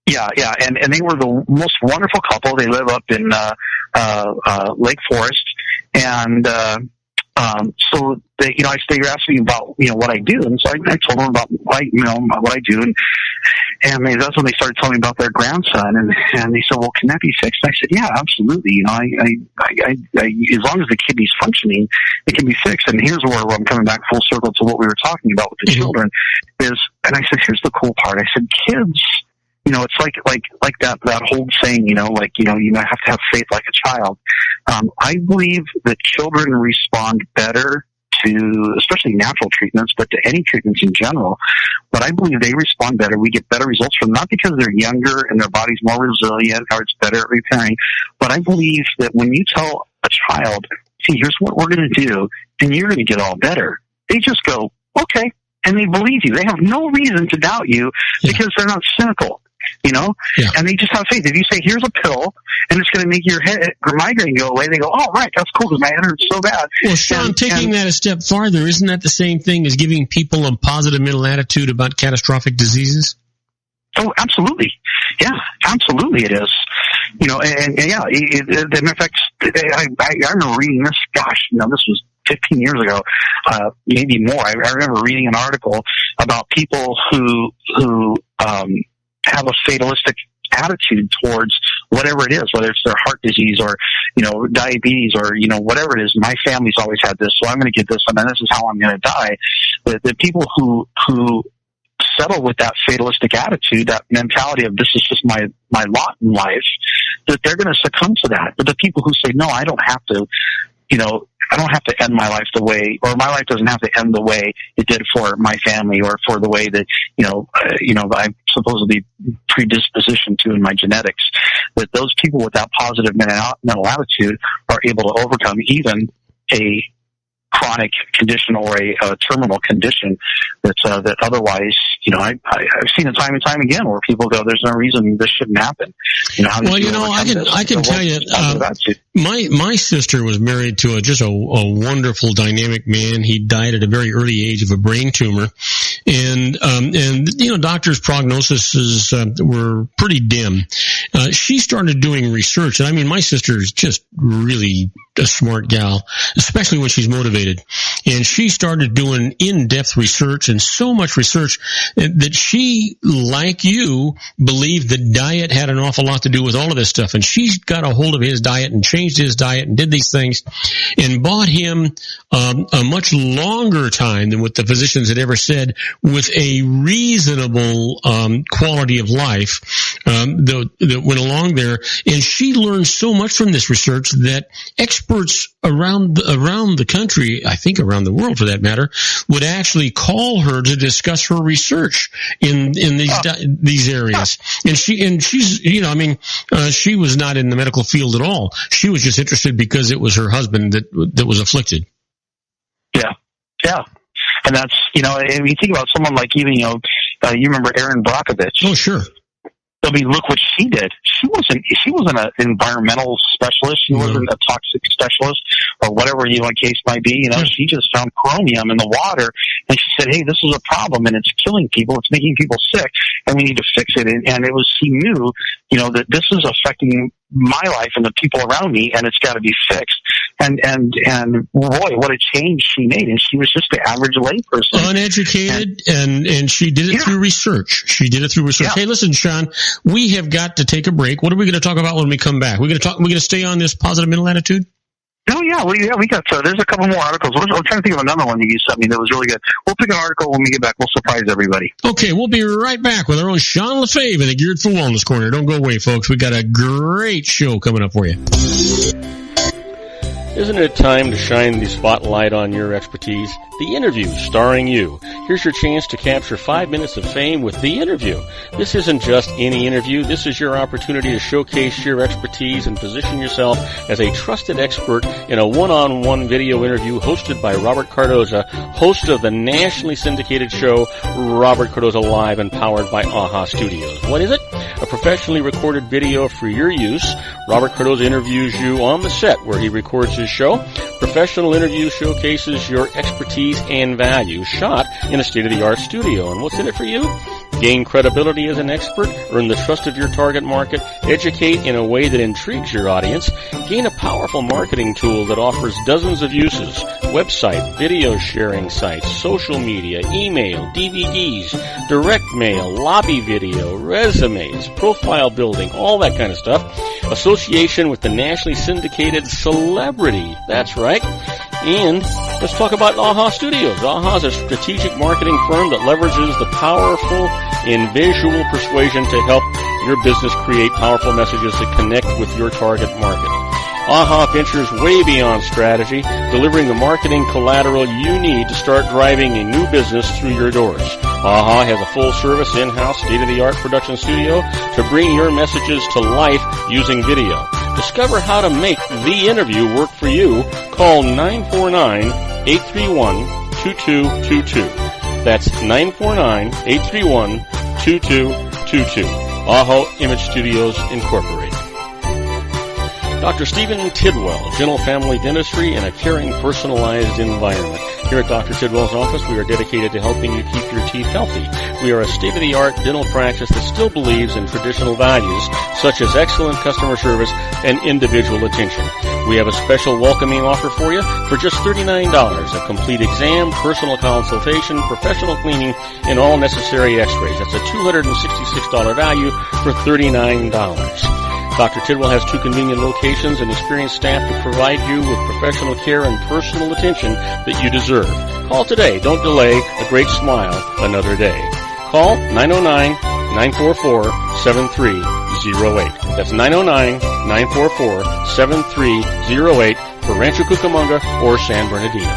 Yeah. And they were the most wonderful couple. They live up in, Lake Forest. And, so they, they were asking me about, what I do. And so I told them about, what I do. And that's when they started telling me about their grandson. And they said, "Well, can that be fixed?" I said, "Yeah, absolutely. I as long as the kidney's functioning, it can be fixed." And here's where I'm coming back full circle to what we were talking about with the children and I said, here's the cool part. I said, kids, it's like that whole saying, you have to have faith like a child. I believe that children respond better to, especially natural treatments, but to any treatments in general. But I believe they respond better. We get better results from them, not because they're younger and their body's more resilient or it's better at repairing. But I believe that when you tell a child, "See, here's what we're going to do, and you're going to get all better," they just go, "Okay." And they believe you. They have no reason to doubt you because they're not cynical. And they just have faith. If you say, "Here's a pill, and it's going to make your migraine go away," they go, "Oh, right, that's cool because my head hurts so bad." Well, Sean, taking that a step farther, isn't that the same thing as giving people a positive mental attitude about catastrophic diseases? Oh, absolutely. Yeah, absolutely it is. In fact, I remember reading this, this was 15 years ago, maybe more. I remember reading an article about people who have a fatalistic attitude towards whatever it is, whether it's their heart disease or, diabetes or, whatever it is. My family's always had this, so I'm going to get this, and then this is how I'm going to die. The people who settle with that fatalistic attitude, that mentality of this is just my lot in life, that they're going to succumb to that. But the people who say, "No, I don't have to, I don't have to end my life the way, or my life doesn't have to end the way it did for my family or for the way that, I'm supposedly predispositioned to in my genetics," that those people with that positive mental attitude are able to overcome even a chronic condition or a terminal condition that otherwise, I've seen it time and time again where people go, "There's no reason this shouldn't happen." I can tell you, my sister was married to just a wonderful, dynamic man. He died at a very early age of a brain tumor, and doctors' prognoses were pretty dim. She started doing research, and I mean, my sister is just really a smart gal, especially when she's motivated. And she started doing in-depth research, and so much research that she, like you, believed that diet had an awful lot to do with all of this stuff. And she got a hold of his diet and changed his diet and did these things and bought him a much longer time than what the physicians had ever said, with a reasonable quality of life that went along there. And she learned so much from this research that experts around the country, I think around the world for that matter, would actually call her to discuss her research in these areas. And she's she was not in the medical field at all. She was just interested because it was her husband that was afflicted. Yeah. And that's, and you think about someone like even, you remember Erin Brockovich. Oh, sure. I mean, look what she did. She wasn't an environmental specialist. She wasn't a toxic specialist or whatever case might be. She just found chromium in the water, and she said, "Hey, this is a problem, and it's killing people. It's making people sick, and we need to fix it." And it was, she knew, that this is affecting my life and the people around me, and it's got to be fixed. And boy, what a change she made. And she was just the average layperson, uneducated, and she did it through research. Yeah. Hey, listen, Sean, we have got to take a break. What are we going to talk about when we come back? We're going to stay on this positive mental attitude? Oh, yeah. We got, there's a couple more articles. I'm trying to think of another one that you sent me that was really good. We'll pick an article when we get back. We'll surprise everybody. Okay, we'll be right back with our own Sean LaFave in the Geared for Wellness Corner. Don't go away, folks. We got a great show coming up for you. Isn't it time to shine the spotlight on your expertise? The Interview, starring you. Here's your chance to capture 5 minutes of fame with the interview. This isn't just any interview. This is your opportunity to showcase your expertise and position yourself as a trusted expert in a one-on-one video interview hosted by Robert Cardoza, host of the nationally syndicated show Robert Cardoza Live and powered by AHA Studios. What is it? A professionally recorded video for your use. Robert Cardoza interviews you on the set where he records his show. Professional interview showcases your expertise and value, shot in a state-of-the-art studio. And what's in it for you? Gain credibility as an expert, earn the trust of your target market, educate in a way that intrigues your audience, gain a powerful marketing tool that offers dozens of uses, website, video sharing sites, social media, email, DVDs, direct mail, lobby video, resumes, profile building, all that kind of stuff. Association with the nationally syndicated celebrity. That's right. And let's talk about AHA Studios. AHA is a strategic marketing firm that leverages the powerful and visual persuasion to help your business create powerful messages that connect with your target market. AHA ventures way beyond strategy, delivering the marketing collateral you need to start driving a new business through your doors. AHA has a full-service, in-house, state-of-the-art production studio to bring your messages to life using video. Discover how to make the interview work for you. Call 949-831-2222. That's 949-831-2222. AHA Image Studios, Incorporated. Dr. Stephen Tidwell, Dental Family Dentistry in a caring, personalized environment. Here at Dr. Tidwell's office, we are dedicated to helping you keep your teeth healthy. We are a state-of-the-art dental practice that still believes in traditional values, such as excellent customer service and individual attention. We have a special welcoming offer for you for just $39, a complete exam, personal consultation, professional cleaning, and all necessary x-rays. That's a $266 value for $39. Dr. Tidwell has 2 convenient locations and experienced staff to provide you with professional care and personal attention that you deserve. Call today. Don't delay. A great smile another day. Call 909-944-7308. That's 909-944-7308 for Rancho Cucamonga or San Bernardino.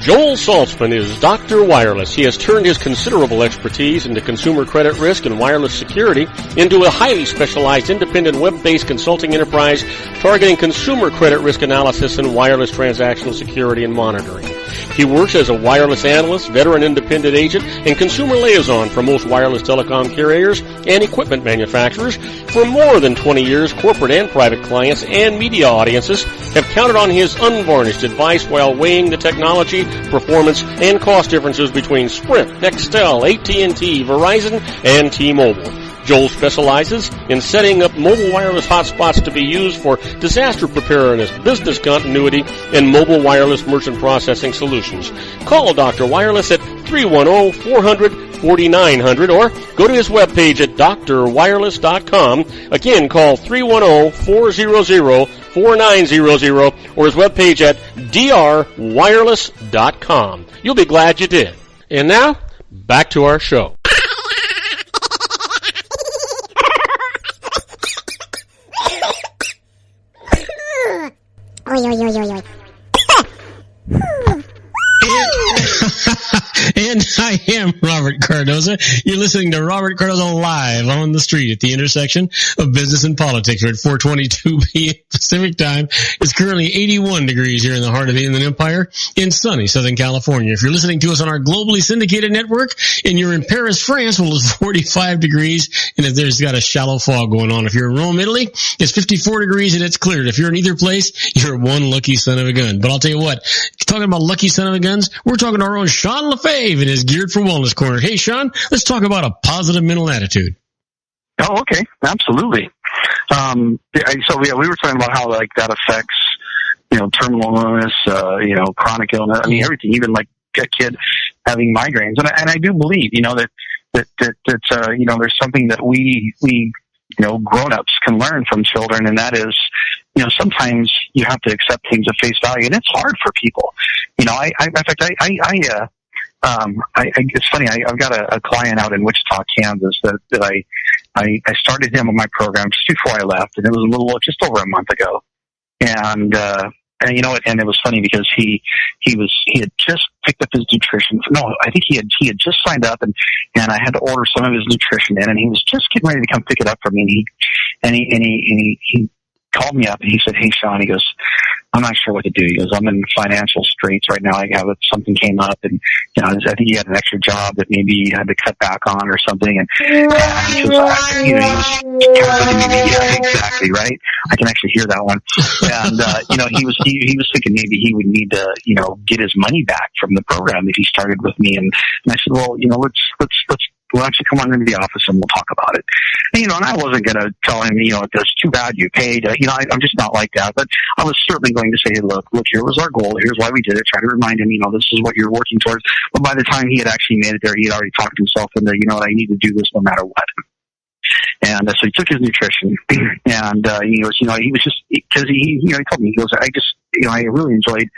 Joel Saltzman is Dr. Wireless. He has turned his considerable expertise into consumer credit risk and wireless security into a highly specialized independent web-based consulting enterprise targeting consumer credit risk analysis and wireless transactional security and monitoring. He works as a wireless analyst, veteran independent agent, and consumer liaison for most wireless telecom carriers and equipment manufacturers. For more than 20 years, corporate and private clients and media audiences have counted on his unvarnished advice while weighing the technology, performance, and cost differences between Sprint, Nextel, AT&T, Verizon, and T-Mobile. Joel specializes in setting up mobile wireless hotspots to be used for disaster preparedness, business continuity, and mobile wireless merchant processing solutions. Call Dr. Wireless at 310-400-4900 or go to his webpage at drwireless.com. Again, call 310-400-4900 or his webpage at drwireless.com. You'll be glad you did. And now, back to our show. Oi, oi, oi, oi, oi. And I am Robert Cardoza. You're listening to Robert Cardoza Live on the street at the intersection of business and politics. We're at 4:22 p.m. Pacific time. It's currently 81 degrees here in the heart of the Inland Empire in sunny Southern California. If you're listening to us on our globally syndicated network and you're in Paris, France, well, it's 45 degrees and there's got a shallow fog going on. If you're in Rome, Italy, it's 54 degrees and it's cleared. If you're in either place, you're one lucky son of a gun. But I'll tell you what, talking about lucky son of a guns, we're talking to our own Sean LaFave in his Geared for Wellness Corner. Hey, Sean, let's talk about a positive mental attitude. Oh, okay. Absolutely. We were talking about how, like, that affects, terminal illness, chronic illness. I mean, everything, even like a kid having migraines. And I do believe, that there's something that we grown-ups can learn from children, and that is, sometimes you have to accept things at face value, and it's hard for people. It's funny. I've got a client out in Wichita, Kansas that I started him on my program just before I left, and it was just over a month ago. And And you know what? And it was funny because he had just picked up his nutrition. No, I think he had just signed up, and I had to order some of his nutrition in, and he was just getting ready to come pick it up for me. And he called me up and he said, "Hey, Sean," he goes, "I'm not sure what to do." He goes, "I'm in financial straits right now. Something came up, and I think he had an extra job that maybe he had to cut back on or something." And he was, he was kind of looking at me, yeah, exactly, right? I can actually hear that one. And he was thinking maybe he would need to get his money back from the program that he started with me. And I said, "Well, let's why don't you come on into the office and we'll talk about it?" And I wasn't going to tell him, it's too bad you paid. I'm just not like that. But I was certainly going to say, look, here was our goal. Here's why we did it. Try to remind him, this is what you're working towards. But by the time he had actually made it there, he had already talked himself into, I need to do this no matter what. And so he took his nutrition, and he was just, because he told me, he goes, I really enjoyed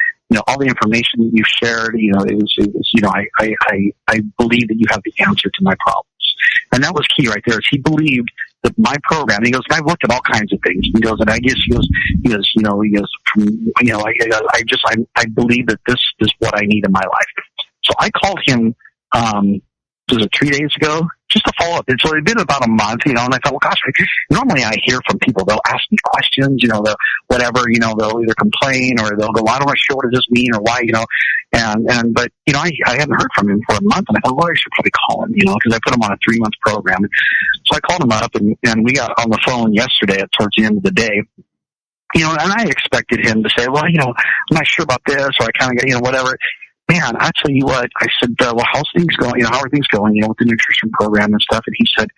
all the information that you shared. It was I believe that you have the answer to my problems. And that was key right there, is he believed that my program, he goes, I've looked at all kinds of things. He goes, and I guess I believe that this is what I need in my life. So I called him, was it 3 days ago? Just to follow up. So it had been about a month, and I thought, well, gosh, normally I hear from people. They'll ask me questions, they'll either complain or they'll go, I don't know sure what does this mean or why, but I hadn't heard from him for a month, and I thought, well, I should probably call him, because I put him on a 3-month program. So I called him up, and we got on the phone yesterday towards the end of the day. And I expected him to say, well, I'm not sure about this, or I kind of got, whatever. Man, I tell you what, I said, well, how's things going? How are things going, with the nutrition program and stuff? And he said,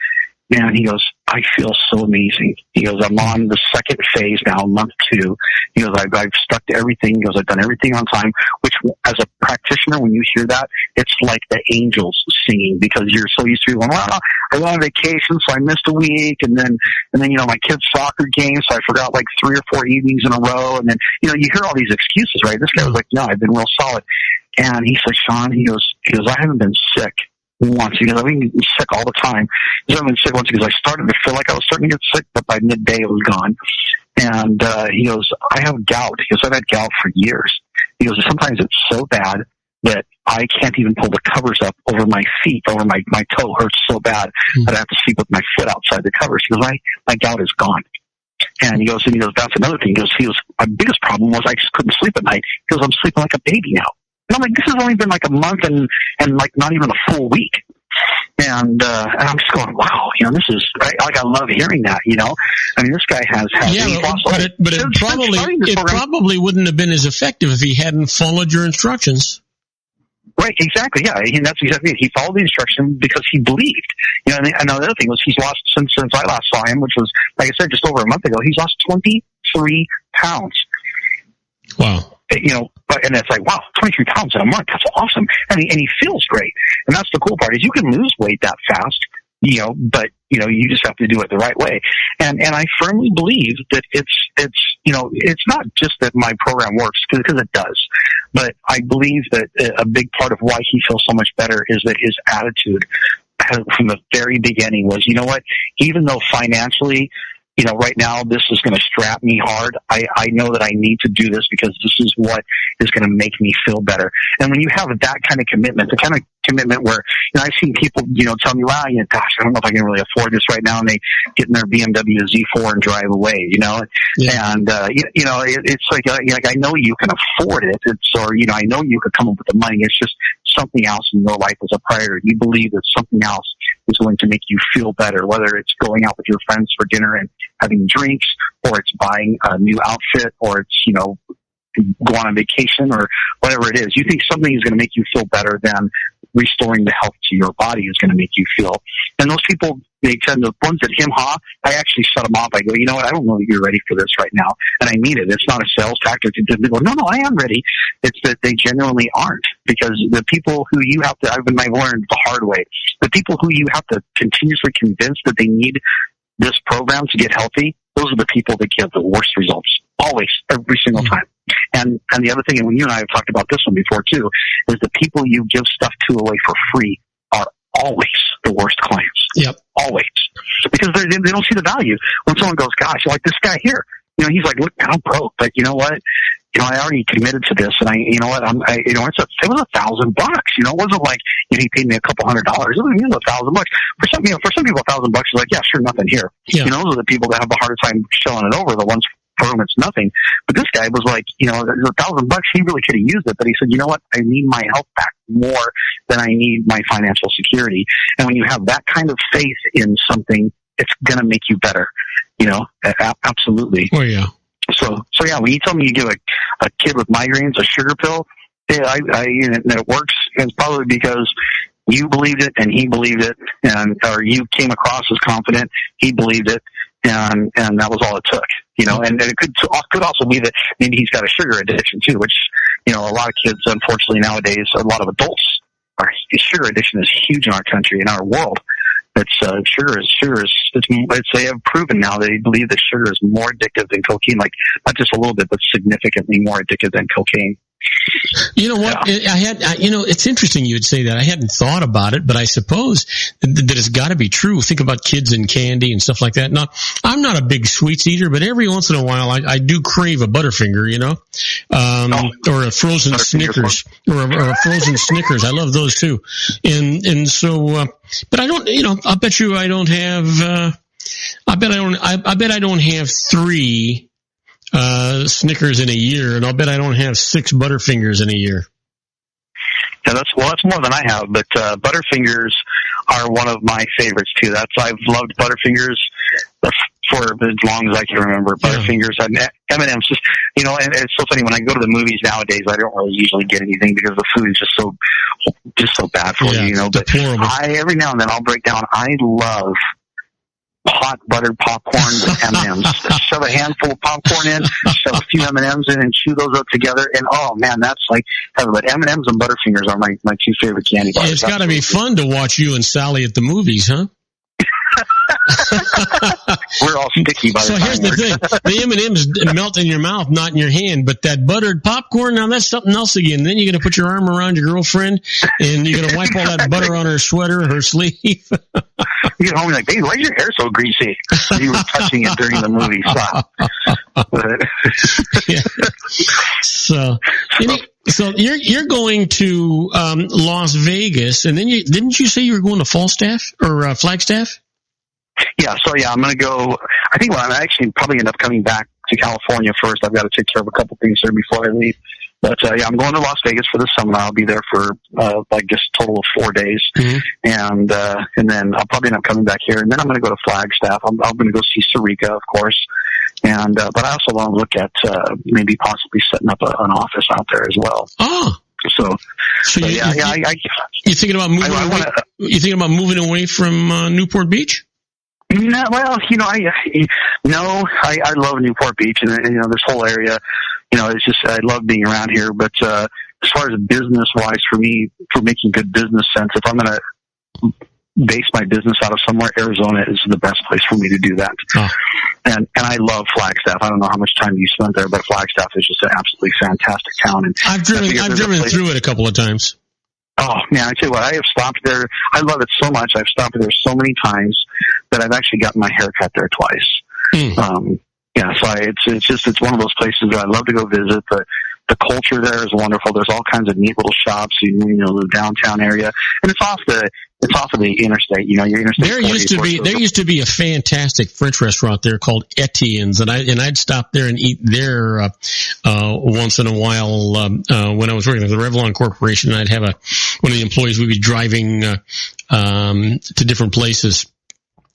man, he goes, I feel so amazing. He goes, I'm on the second phase now, month 2. He goes, I've stuck to everything. He goes, I've done everything on time, which as a practitioner, when you hear that, it's like the angels singing, because you're so used to going, well, I went on vacation, so I missed a week. And then, my kid's soccer game, so I forgot like 3 or 4 evenings in a row. And then, you hear all these excuses, right? This guy was like, no, I've been real solid. And he said, Sean, he goes, I haven't been sick once. He goes, I've been sick all the time. He goes, I've been sick once because I started to feel like I was starting to get sick, but by midday it was gone. And he goes, I have gout. He goes, I've had gout for years. He goes, sometimes it's so bad that I can't even pull the covers up over my feet, over my toe hurts so bad that I have to sleep with my foot outside the covers. He goes, my gout is gone. And he goes, that's another thing. He goes, my biggest problem was I just couldn't sleep at night. He goes, I'm sleeping like a baby now. And I'm like, this has only been like a month and like not even a full week. And I'm just going, wow, this is, I love hearing that, I mean, this guy has but it probably wouldn't have been as effective if he hadn't followed your instructions. Right, exactly, yeah, and that's exactly it. He followed the instructions because he believed. And the other thing was he's lost, since I last saw him, which was, like I said, just over a month ago, he's lost 23 pounds. Wow. And it's like, wow, 23 pounds in a month. That's awesome. And he feels great. And that's the cool part, is you can lose weight that fast, but, you just have to do it the right way. And I firmly believe that it's not just that my program works, because it does, but I believe that a big part of why he feels so much better is that his attitude from the very beginning was, even though financially, right now this is going to strap me hard, I know that I need to do this because this is what is going to make me feel better. And when you have that kind of commitment, the kind of commitment where, I've seen people, tell me, well, gosh, I don't know if I can really afford this right now. And they get in their BMW Z4 and drive away, Yeah. And, it's like I know you can afford it. I know you could come up with the money. It's just something else in your life is a priority. You believe that something else is going to make you feel better, whether it's going out with your friends for dinner and having drinks, or it's buying a new outfit, or it's, go on vacation, or whatever it is. You think something is going to make you feel better than restoring the health to your body is going to make you feel. And those people, they tend to, the ones that hem-haw, I actually shut them off. I go, what, I don't know that you're ready for this right now. And I mean it. It's not a sales tactic. They go, no, I am ready. It's that they genuinely aren't, because the people who you have to, I've learned the hard way, the people who you have to continuously convince that they need this program to get healthy, those are the people that give the worst results. Always, every single time. And the other thing, and when you and I have talked about this one before too, is the people you give stuff to away for free are always the worst clients. Yep. Always. Because they don't see the value. When someone goes, gosh, like this guy here, he's like, look, I'm broke, but you know what? I already committed to this, and it was $1,000. It wasn't like he paid me a couple $100. It was $1,000. For some people, $1,000 is like, yeah, sure, nothing here. Yeah. Those are the people that have the hardest time selling it over, the ones for whom it's nothing. But this guy was like, $1,000. He really could have used it, but he said, you know what? I need my health back more than I need my financial security. And when you have that kind of faith in something, it's going to make you better. Absolutely. Oh yeah. So yeah, when you tell me you give a kid with migraines a sugar pill, yeah, and it works, it's probably because you believed it and he believed it, or you came across as confident, he believed it, and that was all it took. And it could also be that maybe he's got a sugar addiction too, which, a lot of kids, unfortunately nowadays, a lot of adults sugar addiction is huge in our country, in our world. They have proven now, they believe that sugar is more addictive than cocaine, like not just a little bit, but significantly more addictive than cocaine. You know what? Yeah. It's interesting you would say that. I hadn't thought about it, but I suppose that it's got to be true. Think about kids and candy and stuff like that. Now, I'm not a big sweets eater, but every once in a while I do crave a Butterfinger, or a frozen Snickers, or a frozen Snickers. I love those too. And so, but I don't, I bet you I don't have, I bet I don't have 3 Snickers in a year, and I'll bet I don't have 6 Butterfingers in a year. Yeah, that's more than I have, but Butterfingers are one of my favorites too. I've loved Butterfingers for as long as I can remember. Butterfingers and M&M's, and it's so funny when I go to the movies nowadays. I don't really usually get anything because the food is just so bad for you, But deplorable. every now and then I'll break down. I love hot buttered popcorn with M&Ms. Shove a handful of popcorn in, shove a few M&Ms in, and chew those up together. And oh man, that's like heaven. But M&Ms and Butterfingers are my 2 favorite candy bars. It's got to be fun to watch you and Sally at the movies, huh? We're all sticky by the time. So here's the thing: the M&Ms melt in your mouth, not in your hand. But that buttered popcorn, now that's something else again. Then you're gonna put your arm around your girlfriend, and you're gonna wipe all that butter on her sweater, her sleeve. You get home and you're like, babe, why is your hair so greasy? You were touching it during the movie. Stop. So you're going to Las Vegas, and then didn't you say you were going to Falstaff or Flagstaff? Yeah, I'm going to go. I think I'm actually probably end up coming back to California first. I've got to take care of a couple things there before I leave. But I'm going to Las Vegas for the seminar. I'll be there for I guess a total of 4 days, and then I'll probably end up coming back here. And then I'm going to go to Flagstaff. I'm going to go see Sarika, of course, and but I also want to look at maybe possibly setting up an office out there as well. Oh. So you're thinking about moving away? You thinking about moving away from Newport Beach? No, well, I love Newport Beach and this whole area. It's just, I love being around here. But as far as business wise, for me, for making good business sense, if I'm going to base my business out of somewhere, Arizona is the best place for me to do that. Oh. And I love Flagstaff. I don't know how much time you spent there, but Flagstaff is just an absolutely fantastic town. And I've driven through it a couple of times. Oh man, I tell you what, I have stopped there. I love it so much. I've stopped there so many times that I've actually gotten my hair cut there twice. So it's one of those places that I love to go visit. The culture there is wonderful. There's all kinds of neat little shops, the downtown area, and it's off of the interstate. Your interstate. There used to be a fantastic French restaurant there called Etienne's, and I'd stop there and eat there once in a while when I was working at the Revlon Corporation. I'd have one of the employees. We'd be driving to different places.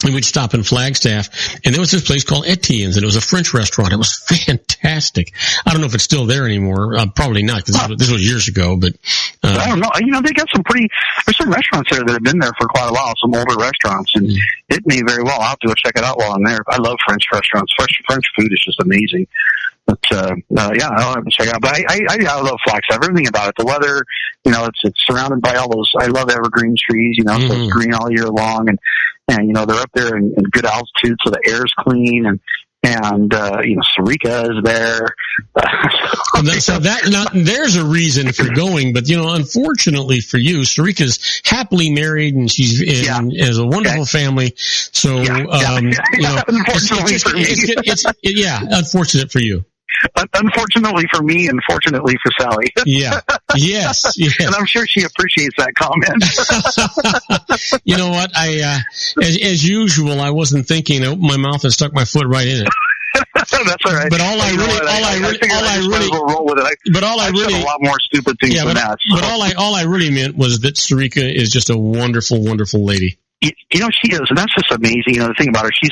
And we'd stop in Flagstaff, and there was this place called Etienne's, and it was a French restaurant. It was fantastic. I don't know if it's still there anymore. Probably not, because this was years ago. But I don't know. They got there's some restaurants there that have been there for quite a while, some older restaurants, and it may very well. I'll have to go check it out while I'm there. I love French restaurants. French food is just amazing. But I'll have to check it out. But I love Flagstaff. Everything about it. The weather, it's surrounded by all those. I love evergreen trees. So it's green all year long, and they're up there in good altitude, so the air's clean, and Sarika is there. There's a reason for going, but unfortunately for you, Sarika's happily married and she's has a wonderful family. So unfortunately for me. Unfortunate for you. Unfortunately for me, and fortunately for Sally. Yeah. Yes. And I'm sure she appreciates that comment. You know what? As usual, I wasn't thinking. I opened my mouth and stuck my foot right in it. That's all right. But all I really, a lot more stupid things than that. So. But all I really meant was that Sarika is just a wonderful, wonderful lady. You know, she is, and that's just amazing. You know, the thing about her, she's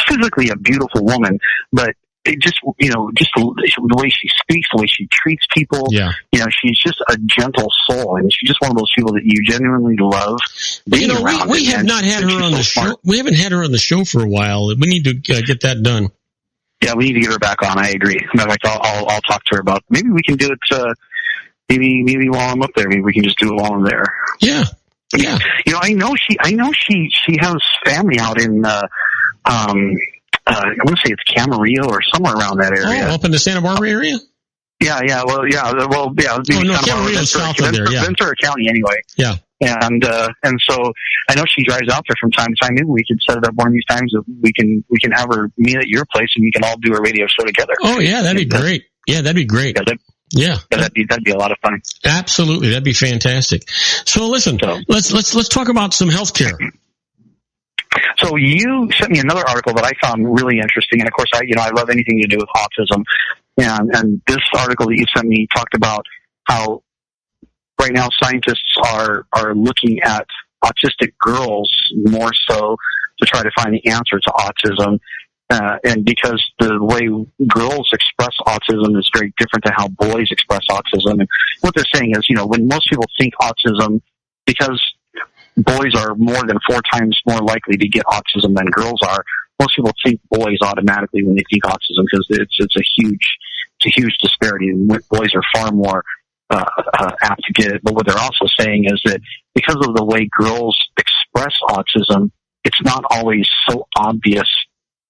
physically a beautiful woman, but it just the way she speaks, the way she treats people. Yeah. You know, she's just a gentle soul, and she's just one of those people that you genuinely love being around. We have not had her on the show. We haven't had her on the show for a while. We need to get that done. Yeah, we need to get her back on. I agree. Matter of fact, I'll talk to her about maybe we can do it. Maybe while I'm up there, maybe we can just do it while I'm there. Yeah. Yeah. You know, I know she has family out in I want to say it's Camarillo or somewhere around that area. Oh, up in the Santa Barbara area? Yeah. Oh, no, Camarillo's south of there, yeah. Ventura County, anyway. Yeah. And so I know she drives out there from time to time. Maybe we could set it up one of these times that we can have her meet at your place and we can all do a radio show together. Oh, yeah, that'd be great. Yeah, that'd be great. Yeah, that'd be a lot of fun. Absolutely, that'd be fantastic. So listen, let's talk about some healthcare. So you sent me another article that I found really interesting, and of course, I love anything to do with autism. And this article that you sent me talked about how right now scientists are looking at autistic girls more so to try to find the answer to autism. And because the way girls express autism is very different to how boys express autism. And what they're saying is, when most people think autism, because boys are more than 4 times more likely to get autism than girls are, most people think boys automatically when they think autism because it's a huge disparity. And boys are far more apt to get it. But what they're also saying is that because of the way girls express autism, it's not always so obvious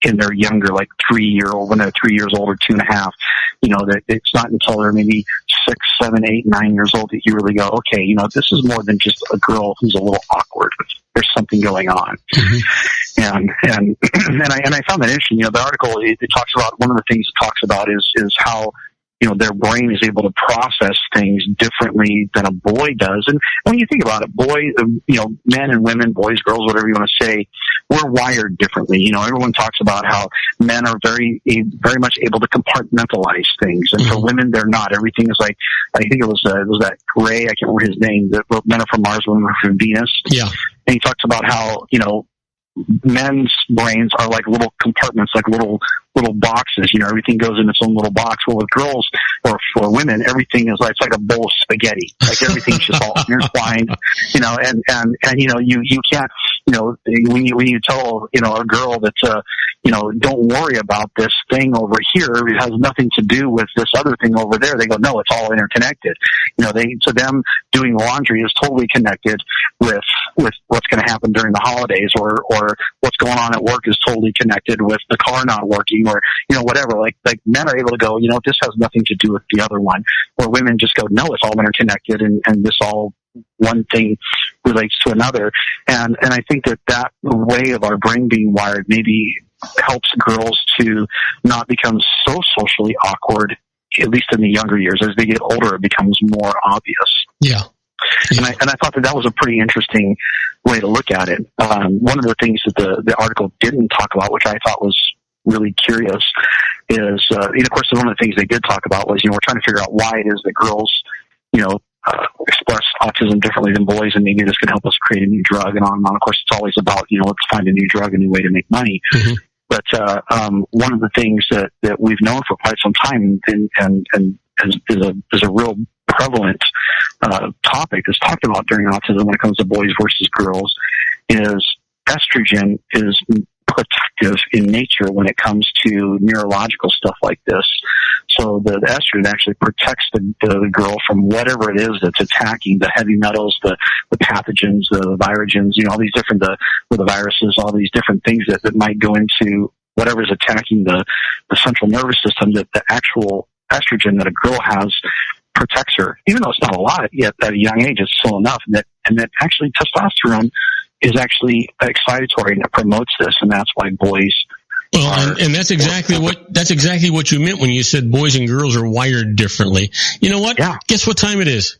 in their younger, like 3-year-old, when they're 3 years old or 2.5, that it's not until they're maybe 6, 7, 8, 9 years old that you really go, okay, this is more than just a girl who's a little awkward. There's something going on. Mm-hmm. And I found that interesting. The article, it talks about, one of the things it talks about is how, their brain is able to process things differently than a boy does. And when you think about it, men and women, boys, girls, whatever you want to say, we're wired differently. Everyone talks about how men are very, very much able to compartmentalize things. And for women, they're not. Everything is like, I think it was that Gray, I can't remember his name, that wrote Men Are From Mars, Women Are From Venus. Yeah. And he talks about how, men's brains are like little compartments, like little boxes. Everything goes in its own little box. Well, with girls or for women, everything is like, it's like a bowl of spaghetti. Like everything's just all intertwined. And you can't. When you tell a girl that don't worry about this thing over here, it has nothing to do with this other thing over there. They go, no, it's all interconnected. To them, doing laundry is totally connected with what's going to happen during the holidays, or what's going on at work is totally connected with the car not working, or whatever. Like men are able to go, this has nothing to do with the other one, or women just go, no, it's all interconnected, and this all one thing relates to another. And I think that way of our brain being wired maybe helps girls to not become so socially awkward, at least in the younger years. As they get older, it becomes more obvious. Yeah. And I thought that was a pretty interesting way to look at it. One of the things that the article didn't talk about, which I thought was really curious, is, of course, one of the things they did talk about was, we're trying to figure out why it is that girls, express autism differently than boys, and maybe this could help us create a new drug, and on and on. Of course, it's always about, let's find a new drug, a new way to make money. Mm-hmm. But one of the things that we've known for quite some time, and is a real prevalent topic that's talked about during autism when it comes to boys versus girls, is estrogen is protective in nature when it comes to neurological stuff like this. So the estrogen actually protects the girl from whatever it is that's attacking, the heavy metals, the pathogens, the virogens, all these different, the viruses, all these different things that might go into whatever is attacking the central nervous system. That the actual estrogen that a girl has protects her, even though it's not a lot yet at a young age. It's still enough, and that actually testosterone is actually excitatory, and it promotes this, and that's why boys Well, and that's exactly what you meant when you said boys and girls are wired differently. You know what? Yeah. Guess what time it is?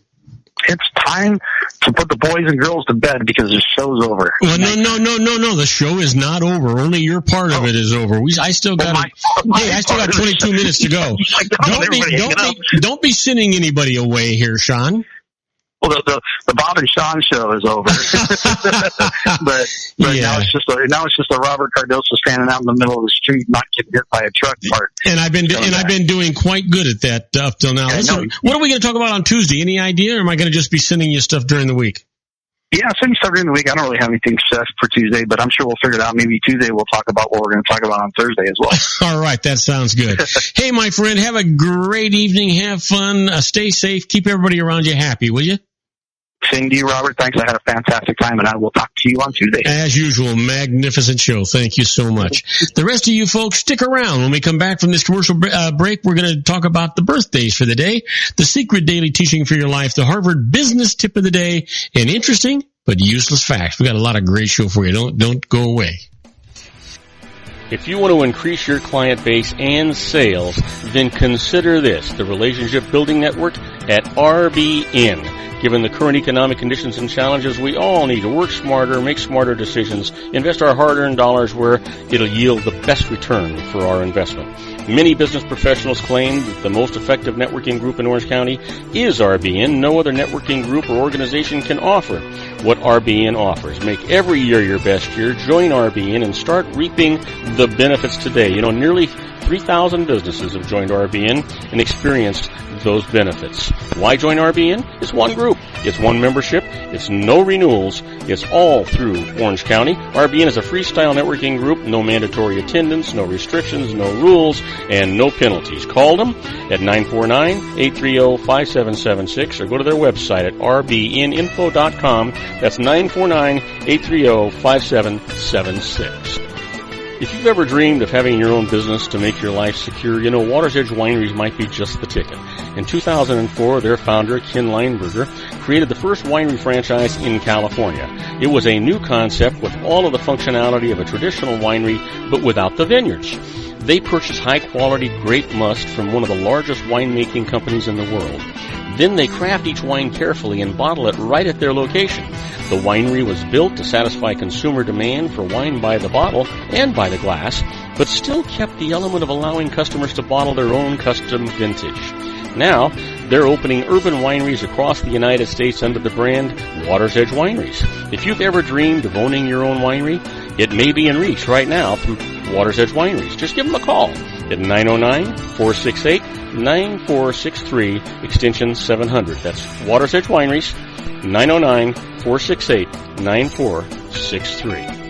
It's time to put the boys and girls to bed because the show's over. Well, no. The show is not over. Only your part of it is over. I still got 22 minutes to go. Don't be sending anybody away here, Sean. Well, the Bob and Sean show is over, but yeah. now it's just a Robert Cardoza standing out in the middle of the street, not getting hit by a truck part. And I've been doing quite good at that up till now. Listen, what are we going to talk about on Tuesday? Any idea, or am I going to just be sending you stuff during the week? Yeah, send me stuff during the week. I don't really have anything set for Tuesday, but I'm sure we'll figure it out. Maybe Tuesday we'll talk about what we're going to talk about on Thursday as well. All right, that sounds good. Hey, my friend, have a great evening. Have fun. Stay safe. Keep everybody around you happy, will you? Same to you, Robert. Thanks. I had a fantastic time, and I will talk to you on Tuesday. As usual, magnificent show. Thank you so much. The rest of you folks, stick around. When we come back from this commercial break, we're going to talk about the birthdays for the day, the secret daily teaching for your life, the Harvard business tip of the day, and interesting but useless facts. We got a lot of great show for you. Don't go away. If you want to increase your client base and sales, then consider this, the Relationship Building Network at RBN. Given the current economic conditions and challenges, we all need to work smarter, make smarter decisions, invest our hard-earned dollars where it'll yield the best return for our investment. Many business professionals claim that the most effective networking group in Orange County is RBN. No other networking group or organization can offer what RBN offers. Make every year your best year. Join RBN and start reaping the benefits today. You know, nearly 3,000 businesses have joined RBN and experienced those benefits. Why join RBN? It's one group. It's one membership. It's no renewals. It's all through Orange County. RBN is a freestyle networking group. No mandatory attendance, no restrictions, no rules, and no penalties. Call them at 949-830-5776 or go to their website at rbninfo.com. That's 949-830-5776. If you've ever dreamed of having your own business to make your life secure, you know Water's Edge Wineries might be just the ticket. In 2004, their founder, Ken Lineberger, created the first winery franchise in California. It was a new concept with all of the functionality of a traditional winery, but without the vineyards. They purchased high-quality grape must from one of the largest winemaking companies in the world. Then they craft each wine carefully and bottle it right at their location. The winery was built to satisfy consumer demand for wine by the bottle and by the glass, but still kept the element of allowing customers to bottle their own custom vintage. Now, they're opening urban wineries across the United States under the brand Water's Edge Wineries. If you've ever dreamed of owning your own winery, it may be in reach right now through Water's Edge Wineries. Just give them a call at 909-468-9463, extension 700. That's Water's Edge Wineries, 909-468-9463.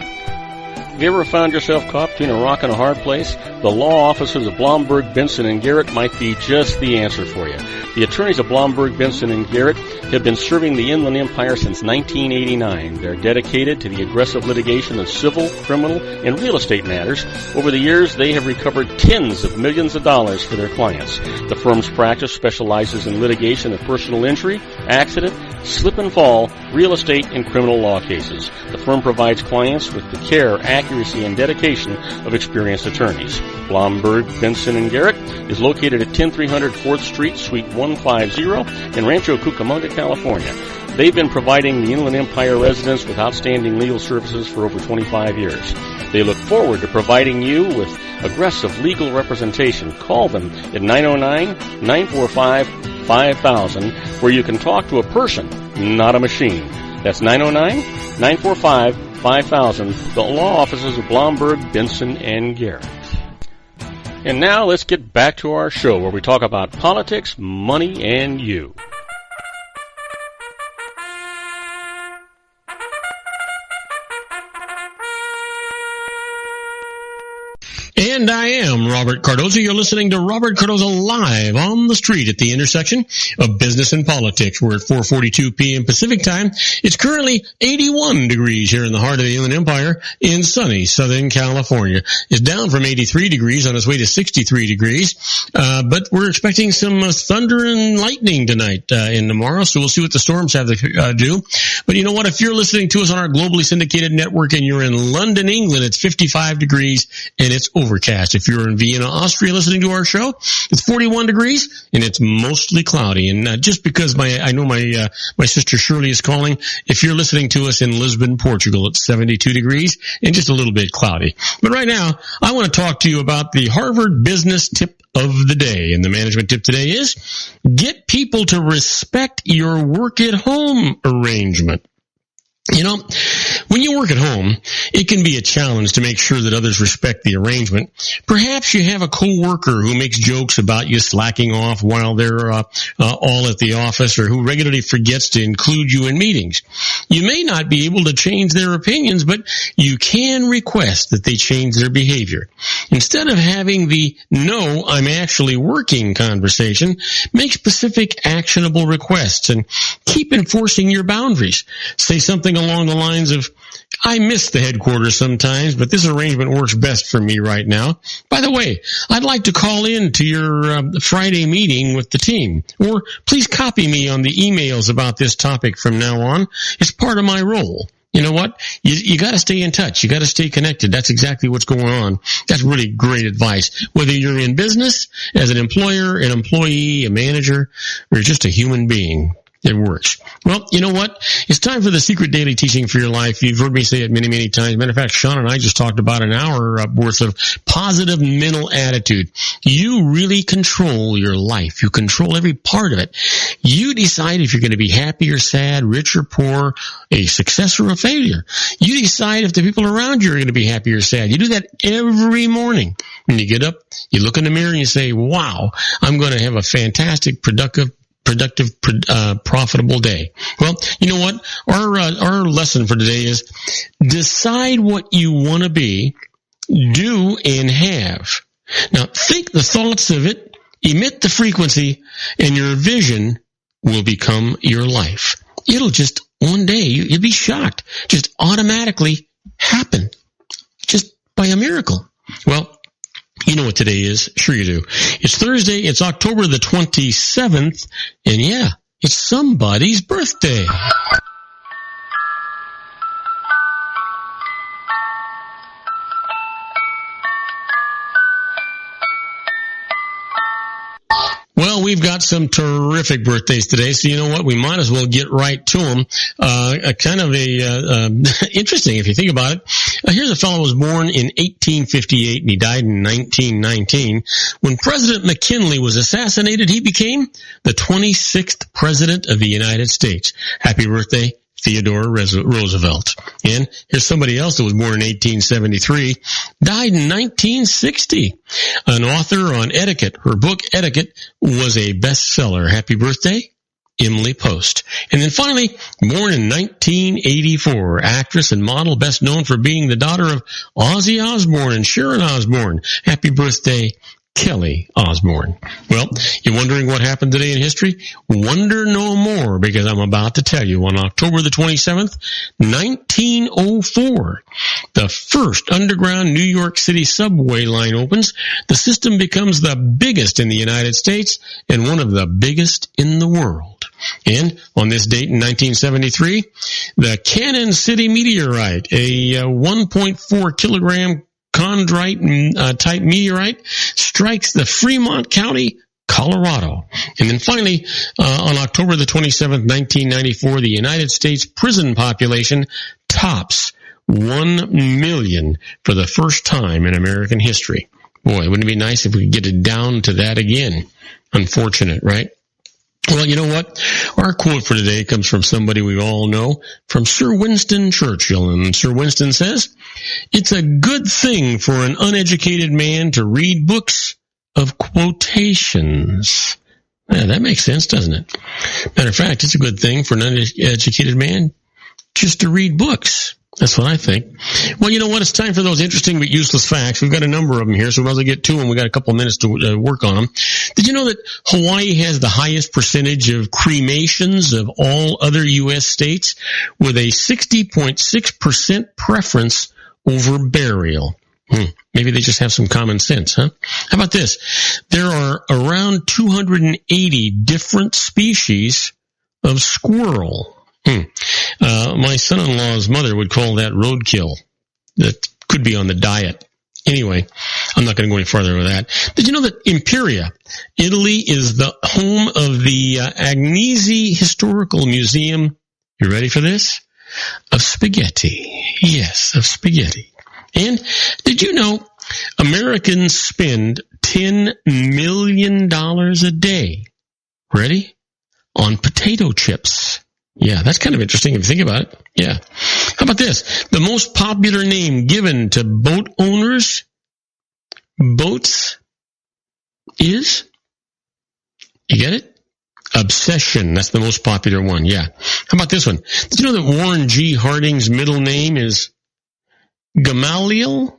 Have you ever found yourself caught between a rock and a hard place? The law offices of Blomberg, Benson, and Garrett might be just the answer for you. The attorneys of Blomberg, Benson, and Garrett have been serving the Inland Empire since 1989. They're dedicated to the aggressive litigation of civil, criminal, and real estate matters. Over the years, they have recovered tens of millions of dollars for their clients. The firm's practice specializes in litigation of personal injury, accident, slip and fall, real estate, and criminal law cases. The firm provides clients with the care, accuracy, and dedication of experienced attorneys. Blomberg, Benson, and Garrett is located at 10300 4th Street, Suite 150 in Rancho Cucamonga, California. They've been providing the Inland Empire residents with outstanding legal services for over 25 years. They look forward to providing you with aggressive legal representation. Call them at 909-945-5000, where you can talk to a person, not a machine. That's 909-945-5000, the law offices of Blomberg, Benson, and Garrett. And now let's get back to our show where we talk about politics, money, and you. And I am Robert Cardoza. You're listening to Robert Cardoza live on the street at the intersection of business and politics. We're at 4:42 p.m. Pacific time. It's currently 81 degrees here in the heart of the Inland Empire in sunny Southern California. It's down from 83 degrees on its way to 63 degrees. But we're expecting some thunder and lightning tonight and tomorrow, so we'll see what the storms have to do. But you know what? If you're listening to us on our globally syndicated network and you're in London, England, it's 55 degrees and it's over overcast. If you're in Vienna, Austria, listening to our show, it's 41 degrees and it's mostly cloudy. And just because I know my sister Shirley is calling, if you're listening to us in Lisbon, Portugal, it's 72 degrees and just a little bit cloudy. But right now, I want to talk to you about the Harvard Business Tip of the day. And the management tip today is get people to respect your work at home arrangement. You know, when you work at home, it can be a challenge to make sure that others respect the arrangement. Perhaps you have a coworker who makes jokes about you slacking off while they're all at the office, or who regularly forgets to include you in meetings. You may not be able to change their opinions, but you can request that they change their behavior. Instead of having the "no, I'm actually working" conversation, make specific actionable requests and keep enforcing your boundaries. Say something along the lines of, "I miss the headquarters sometimes, but this arrangement works best for me right now. By the way, I'd like to call in to your Friday meeting with the team. Or please copy me on the emails about this topic from now on. It's part of my role." You know what? You got to stay in touch. You got to stay connected. That's exactly what's going on. That's really great advice. Whether you're in business, as an employer, an employee, a manager, or just a human being, it works. Well, you know what? It's time for the secret daily teaching for your life. You've heard me say it many, many times. Matter of fact, Sean and I just talked about an hour worth of positive mental attitude. You really control your life. You control every part of it. You decide if you're going to be happy or sad, rich or poor, a success or a failure. You decide if the people around you are going to be happy or sad. You do that every morning. When you get up, you look in the mirror and you say, "Wow, I'm going to have a fantastic, productive, profitable day." Well, you know what? Our lesson for today is decide what you want to be, do, and have. Now, think the thoughts of it, emit the frequency, and your vision will become your life. It'll just, one day, you'll be shocked, just automatically happen, just by a miracle. Well, you know what today is. Sure you do. It's Thursday. It's October the 27th. And yeah, it's somebody's birthday. Well, we've got some terrific birthdays today, so you know what? We might as well get right to them. Interesting if you think about it. Here's a fellow who was born in 1858 and he died in 1919. When President McKinley was assassinated, he became the 26th President of the United States. Happy birthday, Theodore Roosevelt. And here's somebody else that was born in 1873, died in 1960. An author on etiquette. Her book, Etiquette, was a bestseller. Happy birthday, Emily Post. And then finally, born in 1984, actress and model best known for being the daughter of Ozzy Osbourne and Sharon Osbourne. Happy birthday, Kelly Osbourne. Well, you're wondering what happened today in history? Wonder no more, because I'm about to tell you. On October the 27th, 1904, the first underground New York City subway line opens. The system becomes the biggest in the United States and one of the biggest in the world. And on this date in 1973, the Cannon City meteorite, a 1.4 kilogram chondrite type meteorite, strikes the Fremont County, Colorado. And then finally, on October the 27th, 1994, the United States prison population tops 1 million for the first time in American history. Boy, wouldn't it be nice if we could get it down to that again? Unfortunate, right? Well, you know what? Our quote for today comes from somebody we all know, from Sir Winston Churchill. And Sir Winston says, "It's a good thing for an uneducated man to read books of quotations." Yeah, that makes sense, doesn't it? Matter of fact, it's a good thing for an uneducated man just to read books. That's what I think. Well, you know what? It's time for those interesting but useless facts. We've got a number of them here, so we might as well get to them. We've got a couple of minutes to work on them. Did you know that Hawaii has the highest percentage of cremations of all other U.S. states, with a 60.6% preference over burial? Maybe they just have some common sense, huh? How about this? There are around 280 different species of squirrel. My son-in-law's mother would call that roadkill. That could be on the diet. Anyway, I'm not going to go any farther with that. Did you know that Imperia, Italy, is the home of the Agnesi Historical Museum? You ready for this? Of spaghetti. Yes, of spaghetti. And did you know Americans spend $10 million a day, ready, on potato chips? Yeah, that's kind of interesting if you think about it. Yeah. How about this? The most popular name given to boat owners, boats, is, you get it? Obsession. That's the most popular one. Yeah. How about this one? Did you know that Warren G. Harding's middle name is Gamaliel?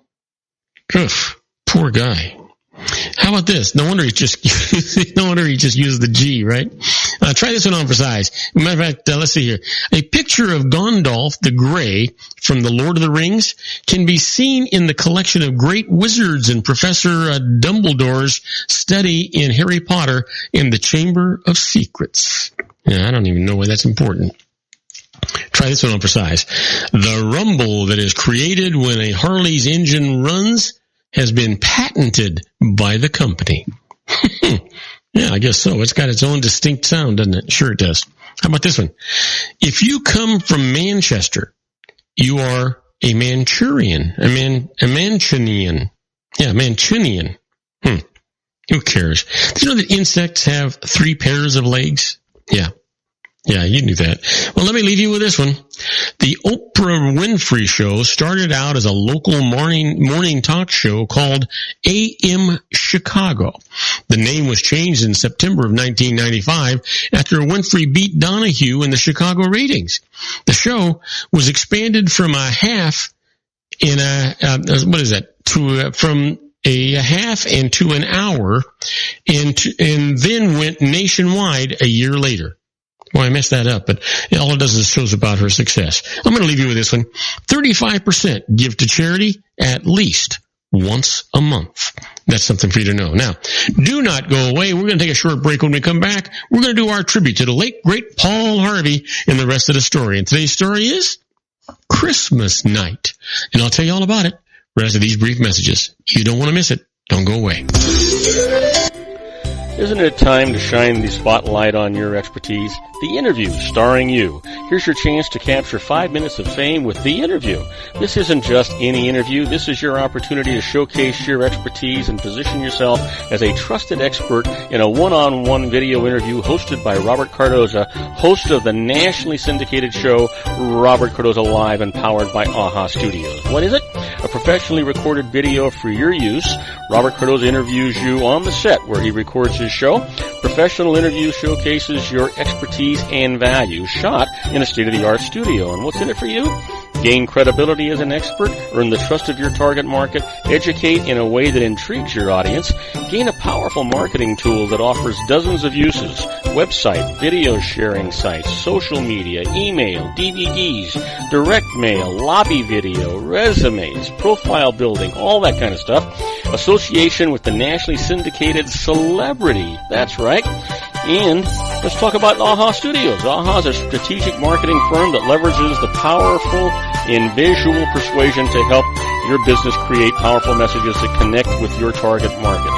Oof, poor guy. How about this? No wonder he just used the G, right? Try this one on for size. Matter of fact, let's see here. A picture of Gandalf the Grey from The Lord of the Rings can be seen in the collection of great wizards in Professor Dumbledore's study in Harry Potter in the Chamber of Secrets. Yeah, I don't even know why that's important. Try this one on for size. The rumble that is created when a Harley's engine runs has been patented by the company. Yeah, I guess so. It's got its own distinct sound, doesn't it? Sure it does. How about this one? If you come from Manchester, you are a Manchurian, a Mancunian. Yeah, Mancunian. Who cares? Did you know that insects have 3 pairs of legs? Yeah, you knew that. Well, let me leave you with this one. The Oprah Winfrey Show started out as a local morning talk show called AM Chicago. The name was changed in September of 1995 after Winfrey beat Donahue in the Chicago ratings. The show was expanded from a half in from a half into an hour and then went nationwide a year later. Well, I messed that up, but all it does is shows about her success. I'm going to leave you with this one. 35% give to charity at least once a month. That's something for you to know. Now, do not go away. We're going to take a short break. When we come back, we're going to do our tribute to the late, great Paul Harvey and the rest of the story. And today's story is Christmas night. And I'll tell you all about it right after these brief messages. You don't want to miss it. Don't go away. Isn't it time to shine the spotlight on your expertise? The Interview, starring you. Here's your chance to capture 5 minutes of fame with The Interview. This isn't just any interview. This is your opportunity to showcase your expertise and position yourself as a trusted expert in a one-on-one video interview hosted by Robert Cardoza, host of the nationally syndicated show Robert Cardoza Live and powered by AHA Studios. What is it? A professionally recorded video for your use. Robert Cardoza interviews you on the set where he records his show. Professional interview showcases your expertise and value, shot in a state-of-the-art studio. And what's in it for you? Gain credibility as an expert, earn the trust of your target market, educate in a way that intrigues your audience, gain a powerful marketing tool that offers dozens of uses, website, video sharing sites, social media, email, DVDs, direct mail, lobby video, resumes, profile building, all that kind of stuff. Association with the nationally syndicated celebrity. That's right. And let's talk about AHA Studios. AHA is a strategic marketing firm that leverages the powerful in visual persuasion to help your business create powerful messages that connect with your target market.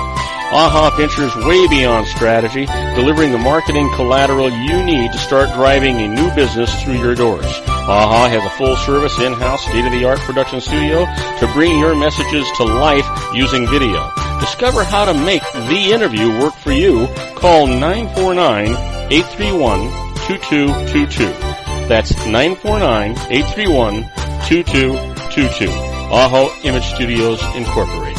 AHA ventures way beyond strategy, delivering the marketing collateral you need to start driving a new business through your doors. AHA has a full-service, in-house, state-of-the-art production studio to bring your messages to life using video. Discover how to make The Interview work for you. Call 949-831-2222. That's 949-831-2222. AHA Image Studios, Incorporated.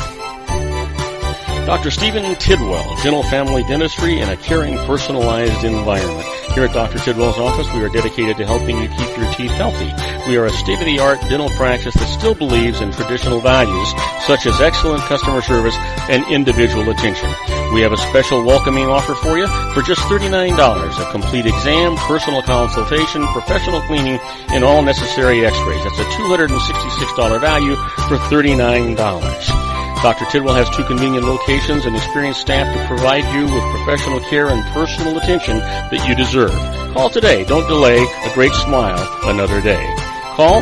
Dr. Stephen Tidwell, Dental Family Dentistry in a caring, personalized environment. Here at Dr. Tidwell's office, we are dedicated to helping you keep your teeth healthy. We are a state-of-the-art dental practice that still believes in traditional values, such as excellent customer service and individual attention. We have a special welcoming offer for you for just $39. A complete exam, personal consultation, professional cleaning, and all necessary x-rays. That's a $266 value for $39. Dr. Tidwell has 2 convenient locations and experienced staff to provide you with professional care and personal attention that you deserve. Call today. Don't delay. A great smile another day. Call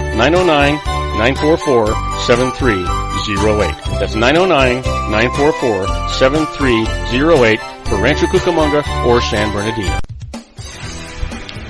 909-944-7308. That's 909-944-7308 for Rancho Cucamonga or San Bernardino.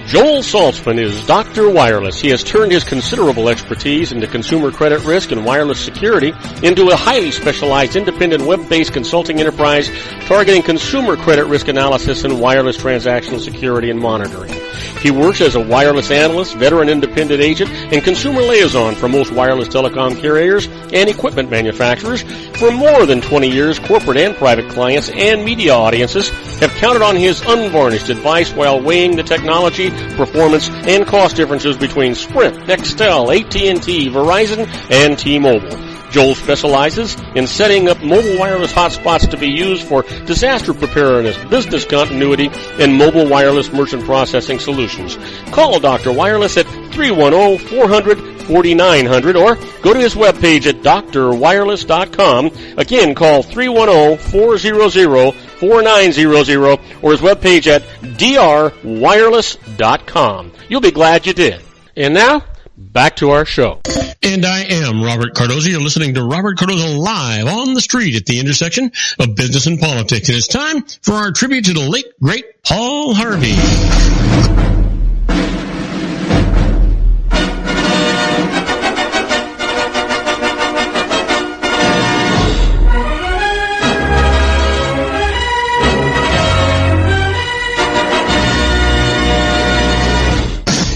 Joel Saltzman is Dr. Wireless. He has turned his considerable expertise into consumer credit risk and wireless security into a highly specialized independent web-based consulting enterprise targeting consumer credit risk analysis and wireless transactional security and monitoring. He works as a wireless analyst, veteran independent agent, and consumer liaison for most wireless telecom carriers and equipment manufacturers. For more than 20 years, corporate and private clients and media audiences have counted on his unvarnished advice while weighing the technology, performance, and cost differences between Sprint, Nextel, AT&T, Verizon, and T-Mobile. Joel specializes in setting up mobile wireless hotspots to be used for disaster preparedness, business continuity, and mobile wireless merchant processing solutions. Call Dr. Wireless at 310-400-4900 or go to his webpage at drwireless.com. Again, call 310-400-4900 or his webpage at drwireless.com. You'll be glad you did. And now, back to our show. And I am Robert Cardoza. You're listening to Robert Cardoza live on the street at the intersection of business and politics. And it's time for our tribute to the late, great Paul Harvey.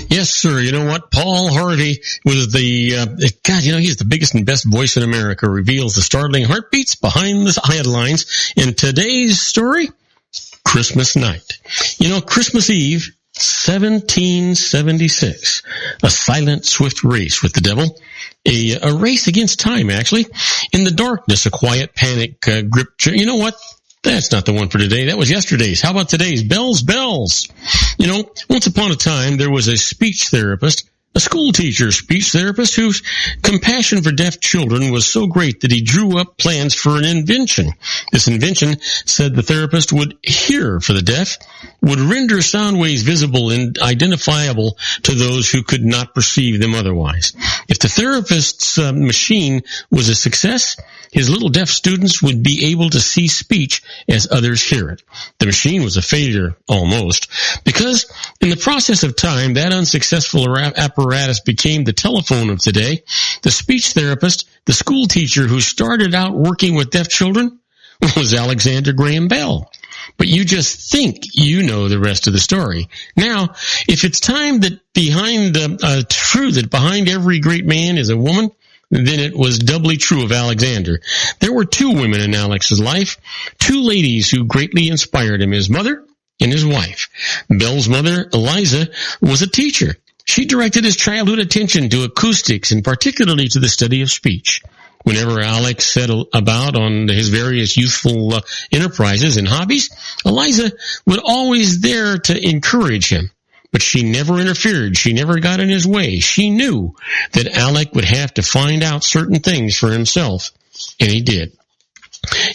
Yes, sir. You know what? Paul Harvey was he's the biggest and best voice in America, reveals the startling heartbeats behind the headlines. In today's story, Christmas night. Christmas Eve, 1776, a silent, swift race with the devil. A race against time, actually. In the darkness, a quiet panic gripped. You know what? That's not the one for today. That was yesterday's. How about today's? Bells, bells. Once upon a time, there was a speech therapist, a school teacher speech therapist whose compassion for deaf children was so great that he drew up plans for an invention. This invention, said the therapist, would hear for the deaf, would render sound waves visible and identifiable to those who could not perceive them otherwise. If the therapist's machine was a success, his little deaf students would be able to see speech as others hear it. The machine was a failure, almost, because in the process of time, that unsuccessful apparatus became the telephone of today. The speech therapist, the school teacher who started out working with deaf children, was Alexander Graham Bell. But you just think you know the rest of the story. Now, if it's time that true that behind every great man is a woman, then it was doubly true of Alexander. There were two women in Alex's life, two ladies who greatly inspired him, his mother and his wife. Bell's mother, Eliza, was a teacher. She directed his childhood attention to acoustics and particularly to the study of speech. Whenever Alex set about on his various youthful enterprises and hobbies, Eliza was always there to encourage him. But she never interfered. She never got in his way. She knew that Alec would have to find out certain things for himself, and he did.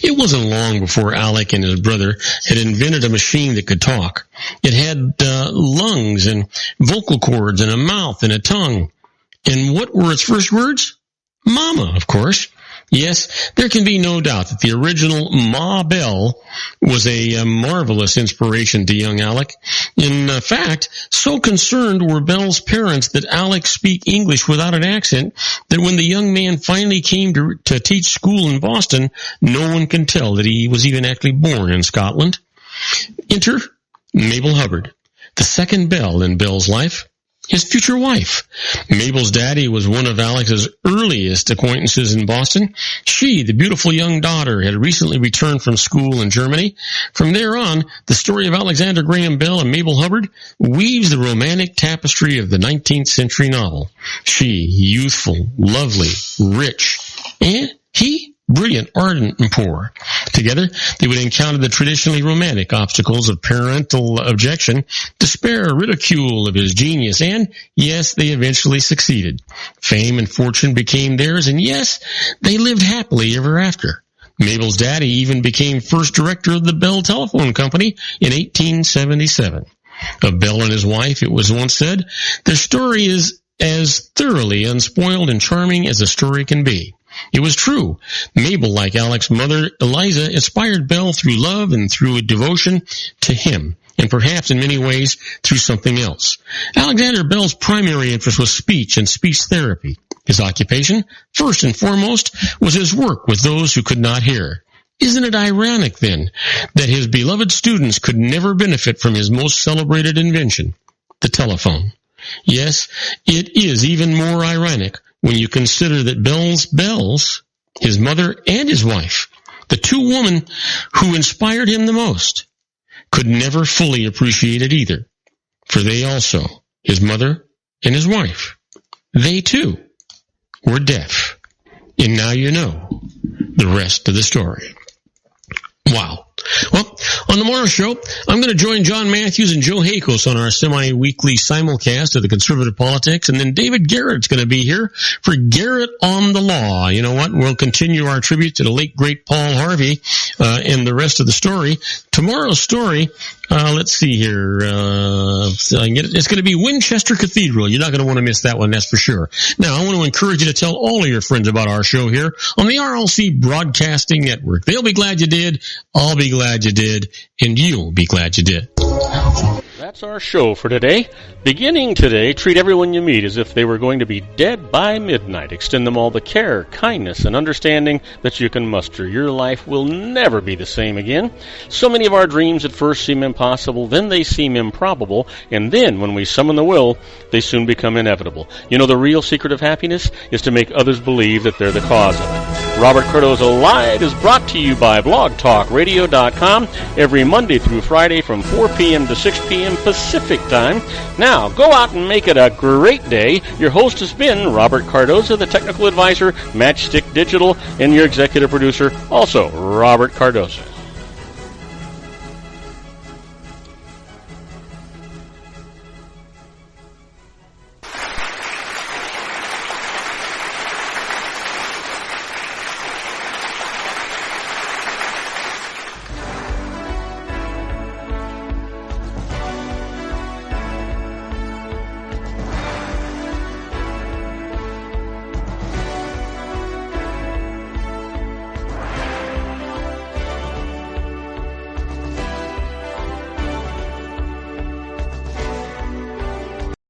It wasn't long before Alec and his brother had invented a machine that could talk. It had lungs and vocal cords and a mouth and a tongue. And what were its first words? Mama, of course. Yes, there can be no doubt that the original Ma Bell was a marvelous inspiration to young Alec. In fact, so concerned were Bell's parents that Alec speak English without an accent that when the young man finally came to teach school in Boston, no one can tell that he was even actually born in Scotland. Enter Mabel Hubbard, the second Bell in Bell's life. His future wife. Mabel's daddy was one of Alex's earliest acquaintances in Boston. She, the beautiful young daughter, had recently returned from school in Germany. From there on, the story of Alexander Graham Bell and Mabel Hubbard weaves the romantic tapestry of the 19th century novel. She, youthful, lovely, rich, and he, brilliant, ardent, and poor. Together, they would encounter the traditionally romantic obstacles of parental objection, despair, ridicule of his genius, and, yes, they eventually succeeded. Fame and fortune became theirs, and yes, they lived happily ever after. Mabel's daddy even became first director of the Bell Telephone Company in 1877. Of Bell and his wife, it was once said, their story is as thoroughly unspoiled and charming as a story can be. It was true. Mabel, like Alec's mother, Eliza, inspired Belle through love and through a devotion to him, and perhaps in many ways through something else. Alexander Bell's primary interest was speech and speech therapy. His occupation, first and foremost, was his work with those who could not hear. Isn't it ironic, then, that his beloved students could never benefit from his most celebrated invention, the telephone? Yes, it is even more ironic when you consider that Bell's, his mother and his wife, the two women who inspired him the most, could never fully appreciate it either. For they also, his mother and his wife, they too were deaf. And now you know the rest of the story. Wow. Well, on tomorrow's show, I'm going to join John Matthews and Joe Hakos on our semi-weekly simulcast of the Conservative Politics, and then David Garrett's going to be here for Garrett on the Law. You know what? We'll continue our tribute to the late, great Paul Harvey and the rest of the story. Tomorrow's story, let's see here. It's going to be Winchester Cathedral. You're not going to want to miss that one, that's for sure. Now, I want to encourage you to tell all of your friends about our show here on the RLC Broadcasting Network. They'll be glad you did. I'll be glad you did. And you'll be glad you did. That's our show for today. Beginning today, treat everyone you meet as if they were going to be dead by midnight. Extend them all the care, kindness, and understanding that you can muster. Your life will never be the same again. So many of our dreams at first seem impossible, then they seem improbable, and then when we summon the will, they soon become inevitable. You know, the real secret of happiness is to make others believe that they're the cause of it. Robert Cardoza Live is brought to you by blogtalkradio.com every Monday through Friday from 4 p.m. to 6 p.m. Pacific Time. Now, go out and make it a great day. Your host has been Robert Cardoza, the technical advisor, Matchstick Digital, and your executive producer, also Robert Cardoza.